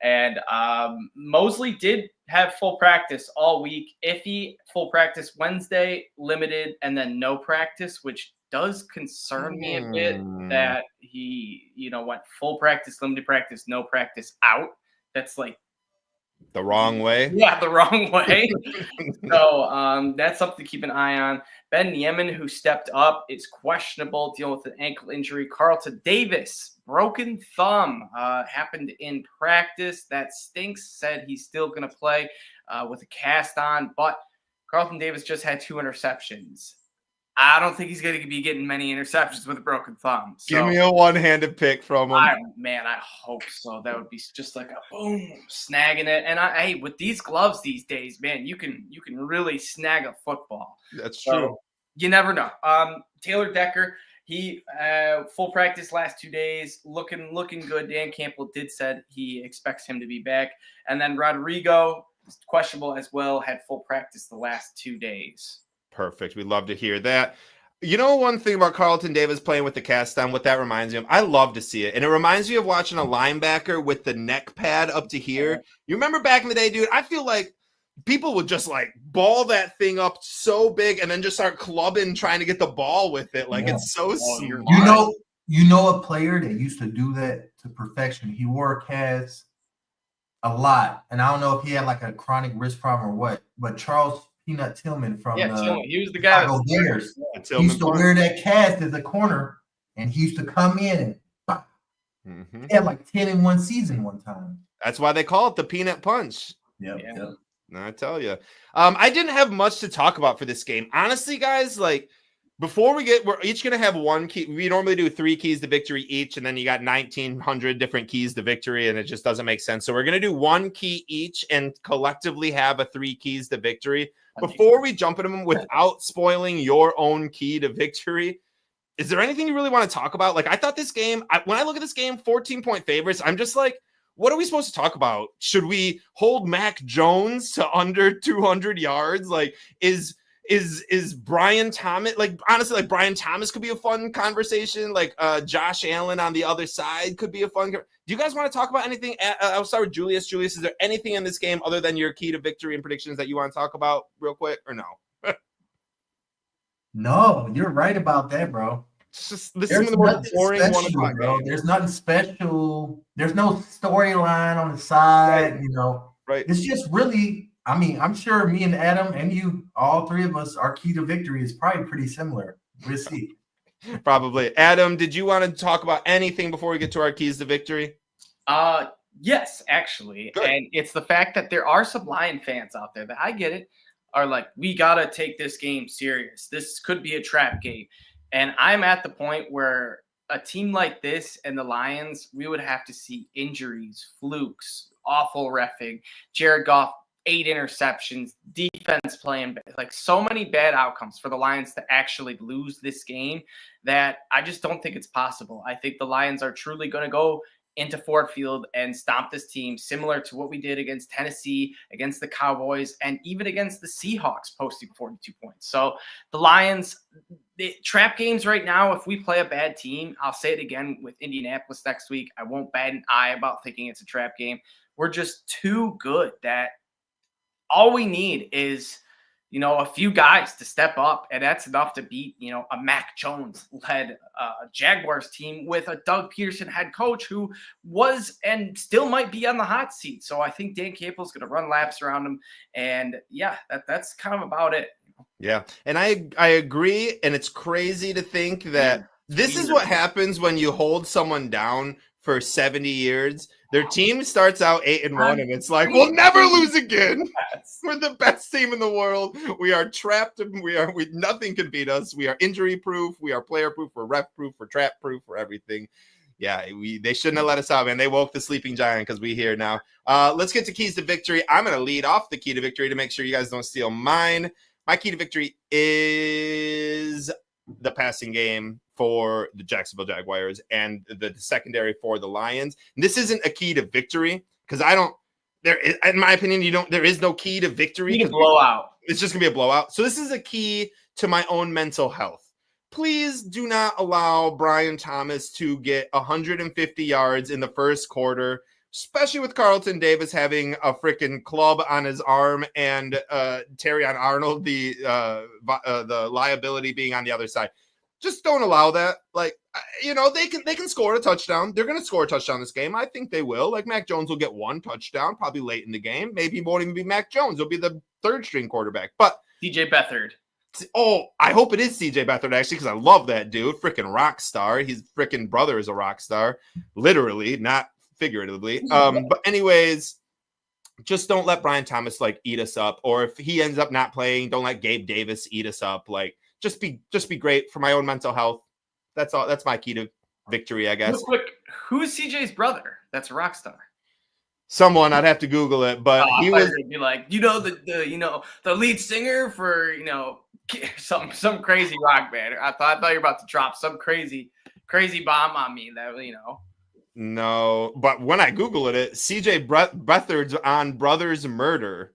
And Mosley did have full practice all week. Iffy, full practice Wednesday, limited, and then no practice, which does concern me a bit that he, went full practice, limited practice, no practice out. That's like the wrong way. Yeah, the wrong way. So that's something to keep an eye on. Ben Yemen, who stepped up, is questionable, dealing with an ankle injury. Carlton Davis, broken thumb, happened in practice. That stinks. Said he's still going to play with a cast on, but Carlton Davis just had 2 interceptions. I don't think he's going to be getting many interceptions with a broken thumb. So, give me a one-handed pick from him. I hope so. That would be just like a boom, snagging it. And hey, with these gloves these days, man, you can really snag a football. That's true. You never know. Taylor Decker, he full practice last 2 days, looking good. Dan Campbell said he expects him to be back. And then Rodrigo, questionable as well, had full practice the last 2 days. Perfect. We love to hear that. You know, one thing about Carlton Davis playing with the cast on, what that reminds me of, I love to see it. And it reminds me of watching a linebacker with the neck pad up to here. You remember back in the day, dude, I feel like people would just like ball that thing up so big and then just start clubbing, trying to get the ball with it. Like it's so smart. You know a player that used to do that to perfection. He wore a cast a lot. And I don't know if he had like a chronic wrist problem or what, but Charles Peanut Tillman from Tillman. He was the guy. Bears. He used to wear that cast as a corner, and he used to come in and he had like 10 in one season one time. That's why they call it the Peanut Punch. Yep. I tell you. I didn't have much to talk about for this game. Honestly, guys, like before we're each going to have one key. We normally do 3 keys to victory each, and then you got 1,900 different keys to victory, and it just doesn't make sense. So we're going to do 1 key each and collectively have a 3 keys to victory. Before we jump into them without spoiling your own key to victory, is there anything you really want to talk about? Like, I thought this game, when I look at this game, 14-point favorites, I'm just like, what are we supposed to talk about? Should we hold Mac Jones to under 200 yards? Like, is Brian Thomas, like, honestly, like, Brian Thomas could be a fun conversation. Like, Josh Allen on the other side could be a fun. Do you guys want to talk about anything? I'll start with Julius. Julius, is there anything in this game other than your key to victory and predictions that you want to talk about real quick, or no? No, you're right about that, bro. This is some of the most boring special, bro. There's nothing special. There's no storyline on the side, right. You know. Right. It's just really, I mean, I'm sure me and Adam and you, all three of us, our key to victory is probably pretty similar. We'll see. Probably. Adam, did you want to talk about anything before we get to our keys to victory? Yes, actually. Good. And it's the fact that there are some Lion fans out there that I get it are like, we got to take this game serious. This could be a trap game. And I'm at the point where a team like this and the Lions, we would have to see injuries, flukes, awful reffing, Jared Goff, 8 interceptions, defense playing, like so many bad outcomes for the Lions to actually lose this game that I just don't think it's possible. I think the Lions are truly going to go into Ford Field and stomp this team, similar to what we did against Tennessee, against the Cowboys, and even against the Seahawks, posting 42 points. So the Lions, the trap games right now, if we play a bad team, I'll say it again with Indianapolis next week, I won't bat an eye about thinking it's a trap game. We're just too good that all we need is, you know, a few guys to step up, and that's enough to beat, you know, a Mac Jones-led Jaguars team with a Doug Peterson head coach who was and still might be on the hot seat. So I think Dan Campbell's going to run laps around him, and yeah, that's kind of about it. Yeah, and I agree, and it's crazy to think that this is what happens when you hold someone down for 70 years. Their team starts out 8-1, and it's like, we'll never lose again. Yes. We're the best team in the world. We are trapped. Nothing can beat us. We are injury proof. We are player proof. We're ref proof. We're trap proof. For everything. Yeah, they shouldn't have let us out, man. They woke the sleeping giant because we're here now. Let's get to keys to victory. I'm going to lead off the key to victory to make sure you guys don't steal mine. My key to victory is the passing game for the Jacksonville Jaguars and the secondary for the Lions. And this isn't a key to victory because in my opinion, there is no key to victory. Blowout. It's just gonna be a blowout. So this is a key to my own mental health. Please do not allow Brian Thomas to get 150 yards in the first quarter, especially with Carlton Davis having a freaking club on his arm and Terrion Arnold, the liability being on the other side. Just don't allow that. Like, you know, they can score a touchdown. They're going to score a touchdown this game. I think they will. Like, Mac Jones will get one touchdown probably late in the game. Maybe he won't even be Mac Jones. It'll be the third string quarterback. But CJ Beathard. Oh, I hope it is CJ Beathard, actually, because I love that dude. Freaking rock star. His freaking brother is a rock star. Literally, not figuratively. But anyways, just don't let Brian Thomas, like, eat us up. Or if he ends up not playing, don't let Gabe Davis eat us up. Like, just be great for my own mental health. That's all. That's my key to victory, I guess. Real quick, who's CJ's brother? That's a rock star. Someone, I'd have to Google it, but he was be like, you know, the lead singer for, you know, some crazy rock band. I thought you were about to drop some crazy bomb on me that, you know. No, but when I Googled it, CJ Beathard's on Brothers Murder.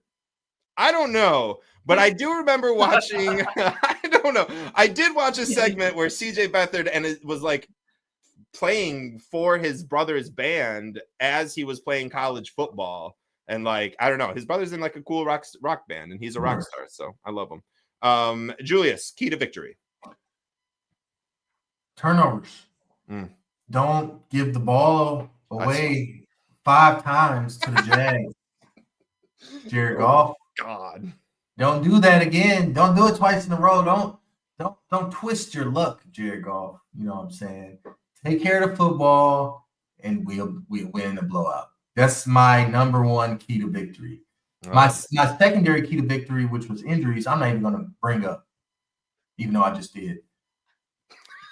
I don't know, but I do remember watching. I don't know. I did watch a segment where CJ Beathard and it was like playing for his brother's band as he was playing college football, and like I don't know, his brother's in like a cool rock band, and he's a rock star, so I love him. Julius, key to victory. Turnovers. Don't give the ball away 5 times to the Jags. Jared Goff. God. Don't do that again. Don't do it twice in a row. Don't twist your luck, Jared Goff. You know what I'm saying? Take care of the football, and we'll win the blowout. That's my number one key to victory. My secondary key to victory, which was injuries, I'm not even going to bring up, even though I just did.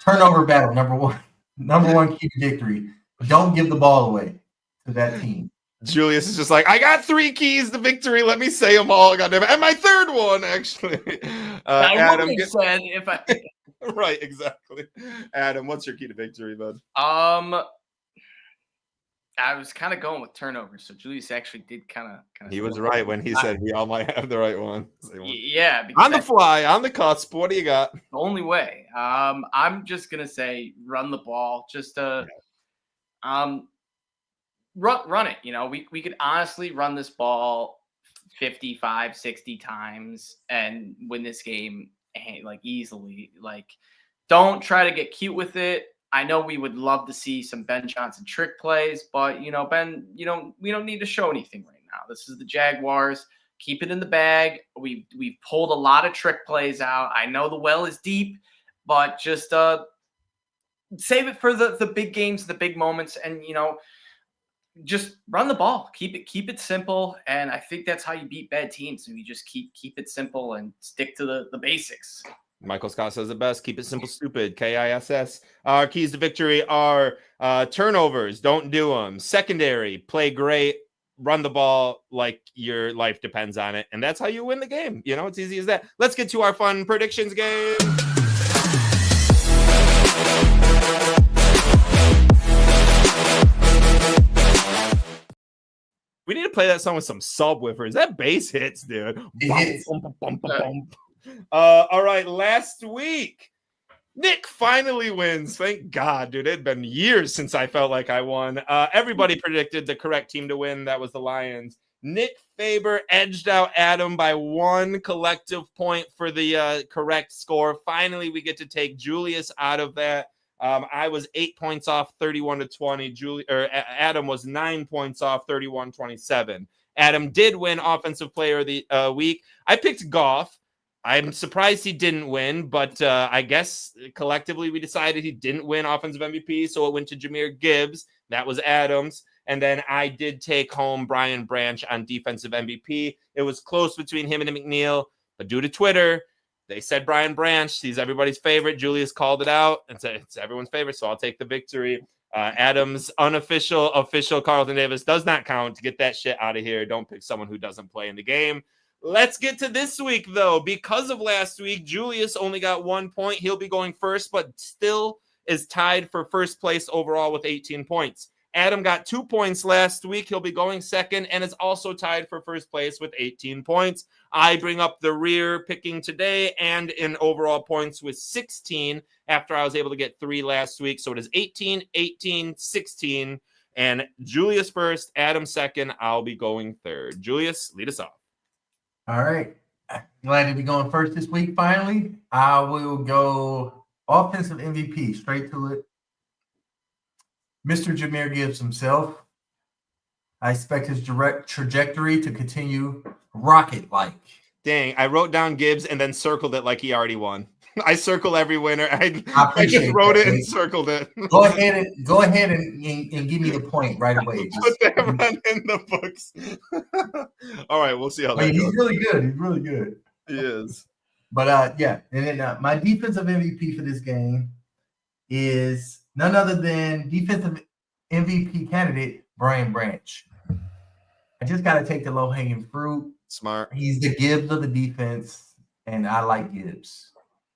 Turnover battle, number one key to victory. Don't give the ball away to that team. Julius is just like, I got 3 keys to victory. Let me say them all. Goddamn it. And my third one, actually. Adam, Right, exactly. Adam, what's your key to victory, bud? I was kind of going with turnovers, so Julius actually did kind of. He was right when he said we all might have the right one. Yeah, because On the fly, on the cusp. What do you got? the only way. I'm just gonna say run the ball. Just run it. You know, we could honestly run this ball 55, 60 times and win this game like easily. Like, don't try to get cute with it. I know we would love to see some Ben Johnson trick plays, but you know, Ben, we don't need to show anything right now. This is the Jaguars. Keep it in the bag. We've pulled a lot of trick plays out. I know the well is deep, but just save it for the big games, the big moments, and just run the ball. Keep it simple. And I think that's how you beat bad teams. So you just keep it simple and stick to the basics. Michael Scott says it best. Keep it simple, stupid. KISS. Our keys to victory are turnovers. Don't do them. Secondary. Play great. Run the ball like your life depends on it. And that's how you win the game. You know, it's easy as that. Let's get to our fun predictions game. We need to play that song with some subwoofers. That bass hits, dude. All right, last week, Nick finally wins. Thank God, dude. It had been years since I felt like I won. Everybody predicted the correct team to win. That was the Lions. Nick Faber edged out Adam by 1 collective point for the correct score. Finally, we get to take Julius out of that. I was 8 points off, 31-20. Adam was 9 points off, 31-27. Adam did win Offensive Player of the Week. I picked Goff. I'm surprised he didn't win, but I guess collectively we decided he didn't win Offensive MVP, so it went to Jahmyr Gibbs. That was Adams. And then I did take home Brian Branch on Defensive MVP. It was close between him and McNeil, but due to Twitter, they said Brian Branch. He's everybody's favorite. Julius called it out and said it's everyone's favorite, so I'll take the victory. Adams' official Carlton Davis does not count. To get that shit out of here. Don't pick someone who doesn't play in the game. Let's get to this week, though. Because of last week, Julius only got 1 point. He'll be going first, but still is tied for first place overall with 18 points. Adam got 2 points last week. He'll be going second and is also tied for first place with 18 points. I bring up the rear picking today and in overall points with 16 after I was able to get 3 last week. So it is 18, 18, 16. And Julius first, Adam second. I'll be going third. Julius, lead us off. All right. Glad to be going first this week, finally. I will go offensive MVP, straight to it. Mr. Jahmyr Gibbs himself. I expect his direct trajectory to continue rocket-like. Dang, I wrote down Gibbs and then circled it like he already won. I circle every winner. I just wrote it and circled it. Go ahead and give me the point right away. Put that run in the books. All right, we'll see how that goes. He's really good. He's really good. He is. But yeah, and then my defensive MVP for this game is none other than defensive MVP candidate Brian Branch. I just got to take the low-hanging fruit. Smart. He's the Gibbs of the defense, and I like Gibbs.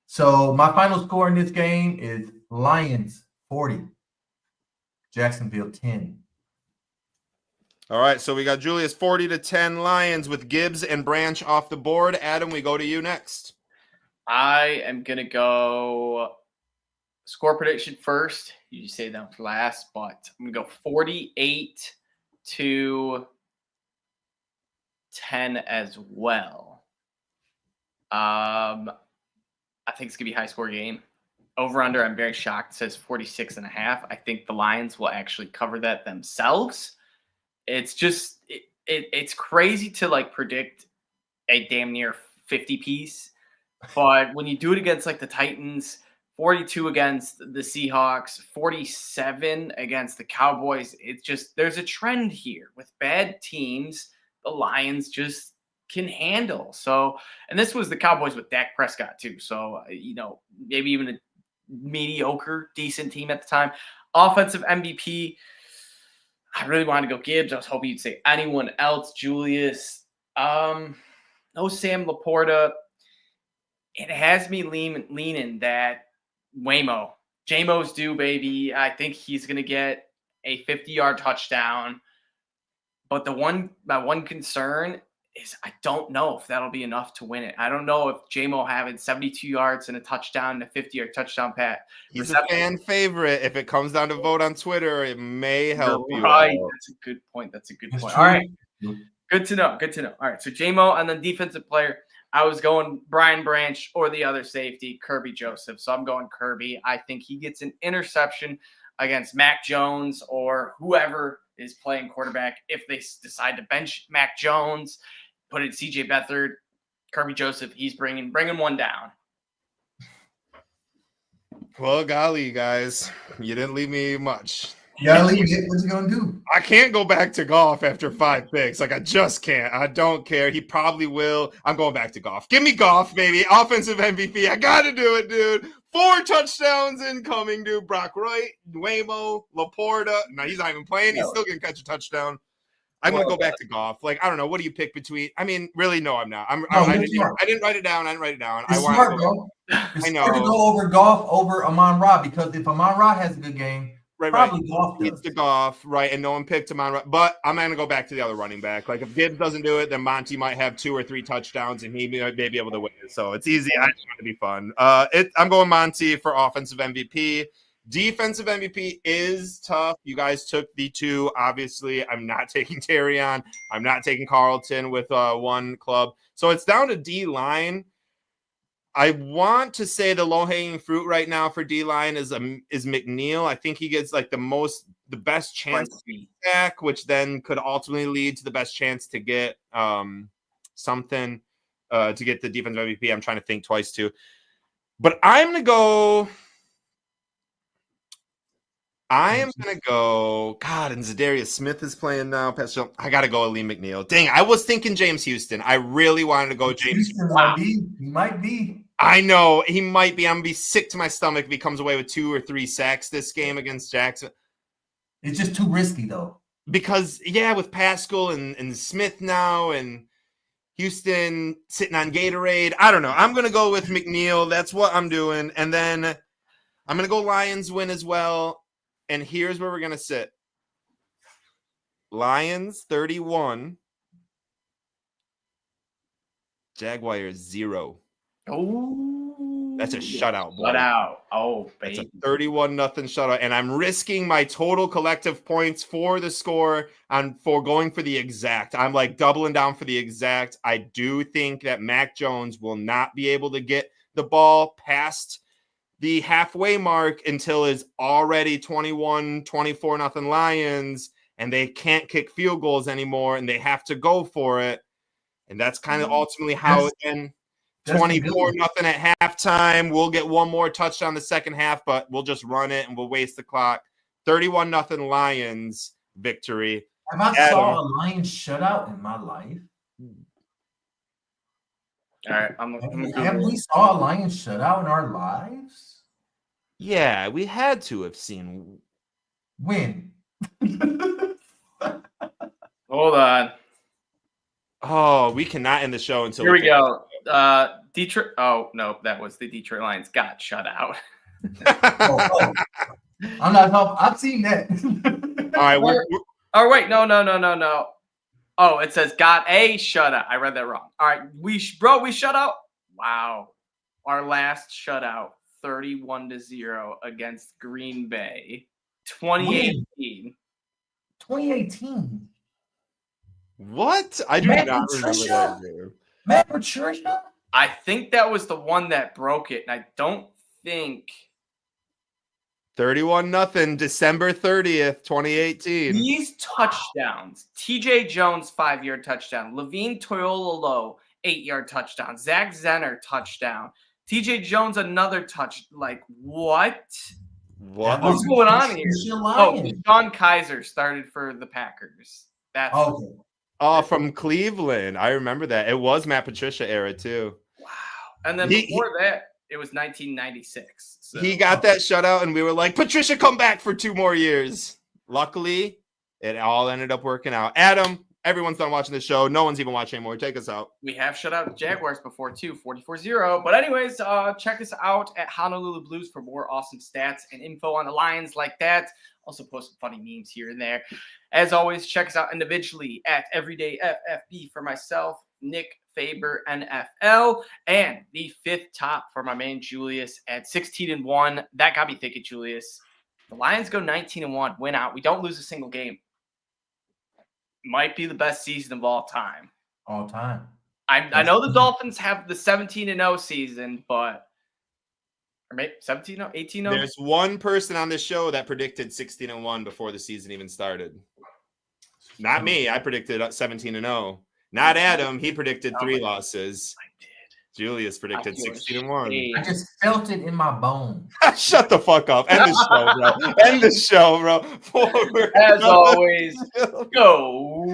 So my final score in this game is Lions 40, Jacksonville 10. All right, so we got Julius 40-10 Lions with Gibbs and Branch off the board. Adam, we go to you next. I am going to go score prediction first. You say that for last, but I'm going to go 48-10 as well. I think it's going to be a high-score game. Over-under, I'm very shocked. It says 46.5. I think the Lions will actually cover that themselves. It's just it's crazy to like predict a damn near 50 piece, but when you do it against like the Titans, 42 against the Seahawks, 47 against the Cowboys, it's just there's a trend here with bad teams. The Lions just can handle. So, and this was the Cowboys with Dak Prescott too. So, maybe even a mediocre, decent team at the time. Offensive MVP, I really wanted to go Gibbs. I was hoping you'd say anyone else. Julius, no Sam Laporta. It has me leaning that Waymo. J-Mo's due, baby. I think he's going to get a 50-yard touchdown. But my one concern is I don't know if that'll be enough to win it. I don't know if J-Mo having 72 yards and a touchdown and a 50-yard touchdown pass. He's a fan favorite. If it comes down to vote on Twitter, it may help you. Right. Out. That's a good point. It's All true. right. Good to know. All right. So J-Mo and then defensive player. I was going Brian Branch or the other safety, Kirby Joseph. So I'm going Kirby. I think he gets an interception against Mac Jones or whoever is playing quarterback. If they decide to bench Mac Jones, put in CJ Beathard, Kirby Joseph, he's bringing one down. Well, golly, guys, you didn't leave me much. You gotta leave it. What you gonna do? I can't go back to Goff after 5 picks. Like, I just can't. I don't care. He probably will. I'm going back to Goff. Give me Goff, baby. Offensive MVP. I got to do it, dude. 4 touchdowns incoming, dude. Brock Wright, Waymo, Laporta. Now, he's not even playing. He's still going to catch a touchdown. I'm going to go back to Goff. Like, I don't know. What do you pick between? I mean, really, no, I'm not. I didn't write it down. It's smart, bro. It's I know. smart to go over Goff over Amon-Ra because if Amon-Ra has a good game, probably Goff does. It's the Goff, right? And no one picked him on. But I'm going to go back to the other running back. Like, if Gibbs doesn't do it, then Monty might have 2 or 3 touchdowns, and he may be able to win it. So it's easy. I just want it to be fun. I'm going Monty for offensive MVP. Defensive MVP is tough. You guys took the 2. Obviously, I'm not taking Terry on. I'm not taking Carlton with 1 club. So it's down to D-line. I want to say the low-hanging fruit right now for D-line is McNeil. I think he gets like the best chance to be back, which then could ultimately lead to the best chance to get something to get the defensive MVP. I'm trying to think twice too. But I am going to go, God, and Zadarius Smith is playing now. I got to go Aleem McNeil. Dang, I was thinking James Houston. I really wanted to go James Houston. He might be. I know he might be. I'm going to be sick to my stomach if he comes away with 2 or 3 sacks this game against Jackson. It's just too risky, though. Because, with Pascal and Smith now and Houston sitting on Gatorade, I don't know. I'm going to go with McNeil. That's what I'm doing. And then I'm going to go Lions win as well. And here's where we're going to sit. Lions 31. Jaguars 0. Oh, that's a shutout, boy. Shutout. Oh, baby. It's a 31-0 shutout. And I'm risking my total collective points for the score for going for the exact. I'm like doubling down for the exact. I do think that Mac Jones will not be able to get the ball past the halfway mark until it's already 24-0 Lions, and they can't kick field goals anymore, and they have to go for it. And that's kind of ultimately how it ends. 24-0 at halftime. We'll get 1 more touchdown the second half, but we'll just run it and we'll waste the clock. 31-0 Lions victory. Have I saw a Lions shutout in my life? All right, have we saw a Lions shutout in our lives? Yeah, we had to have seen. When? Hold on. Oh, we cannot end the show until here we go. Detroit. Oh no, that was the Detroit Lions got shut out. I'm not helping. I've seen that. All right. Oh wait, no. Oh, it says got a shutout. I read that wrong. All right, we shut out. Wow, our last shutout, 31-0 against Green Bay, 2018. 2018. What? I do not remember that game. Matt Patricia? I think that was the one that broke it, and I don't think 31-0, December 30th, 2018. These touchdowns: T.J. Jones 5-yard touchdown, Levine Toilolo 8-yard touchdown, Zach Zenner touchdown, T.J. Jones another touch. Like what? What's going on here? Oh, Sean Kaiser started for the Packers. That's okay. Oh, from Cleveland. I remember that. It was Matt Patricia era too. Wow. And then before that, it was 1996. So. He got that shutout, and we were like, Patricia, come back for 2 more years. Luckily, it all ended up working out. Adam, Everyone's done watching this show. No one's even watching anymore. Take us out. We have shut out the Jaguars before too, 44-0. But anyways, check us out at Honolulu Blues for more awesome stats and info on the Lions like that. Also post some funny memes here and there. As always, check us out individually at Everyday FFB for myself, Nick Faber NFL, and the fifth top for my man Julius at 16-1. That got me thinking, Julius. The Lions go 19-1, win out. We don't lose a single game. Might be the best season of all time. All time. I know the Dolphins have the 17-0 season, but or maybe 17-0, 18-0. There's one person on this show that predicted 16-1 before the season even started. Not me. I predicted 17-0. Not Adam. He predicted 3 losses. I did. Julius predicted 16-1. I just felt it in my bones. Shut the fuck up. End the show, bro. End the show, bro. Forward. As always, go.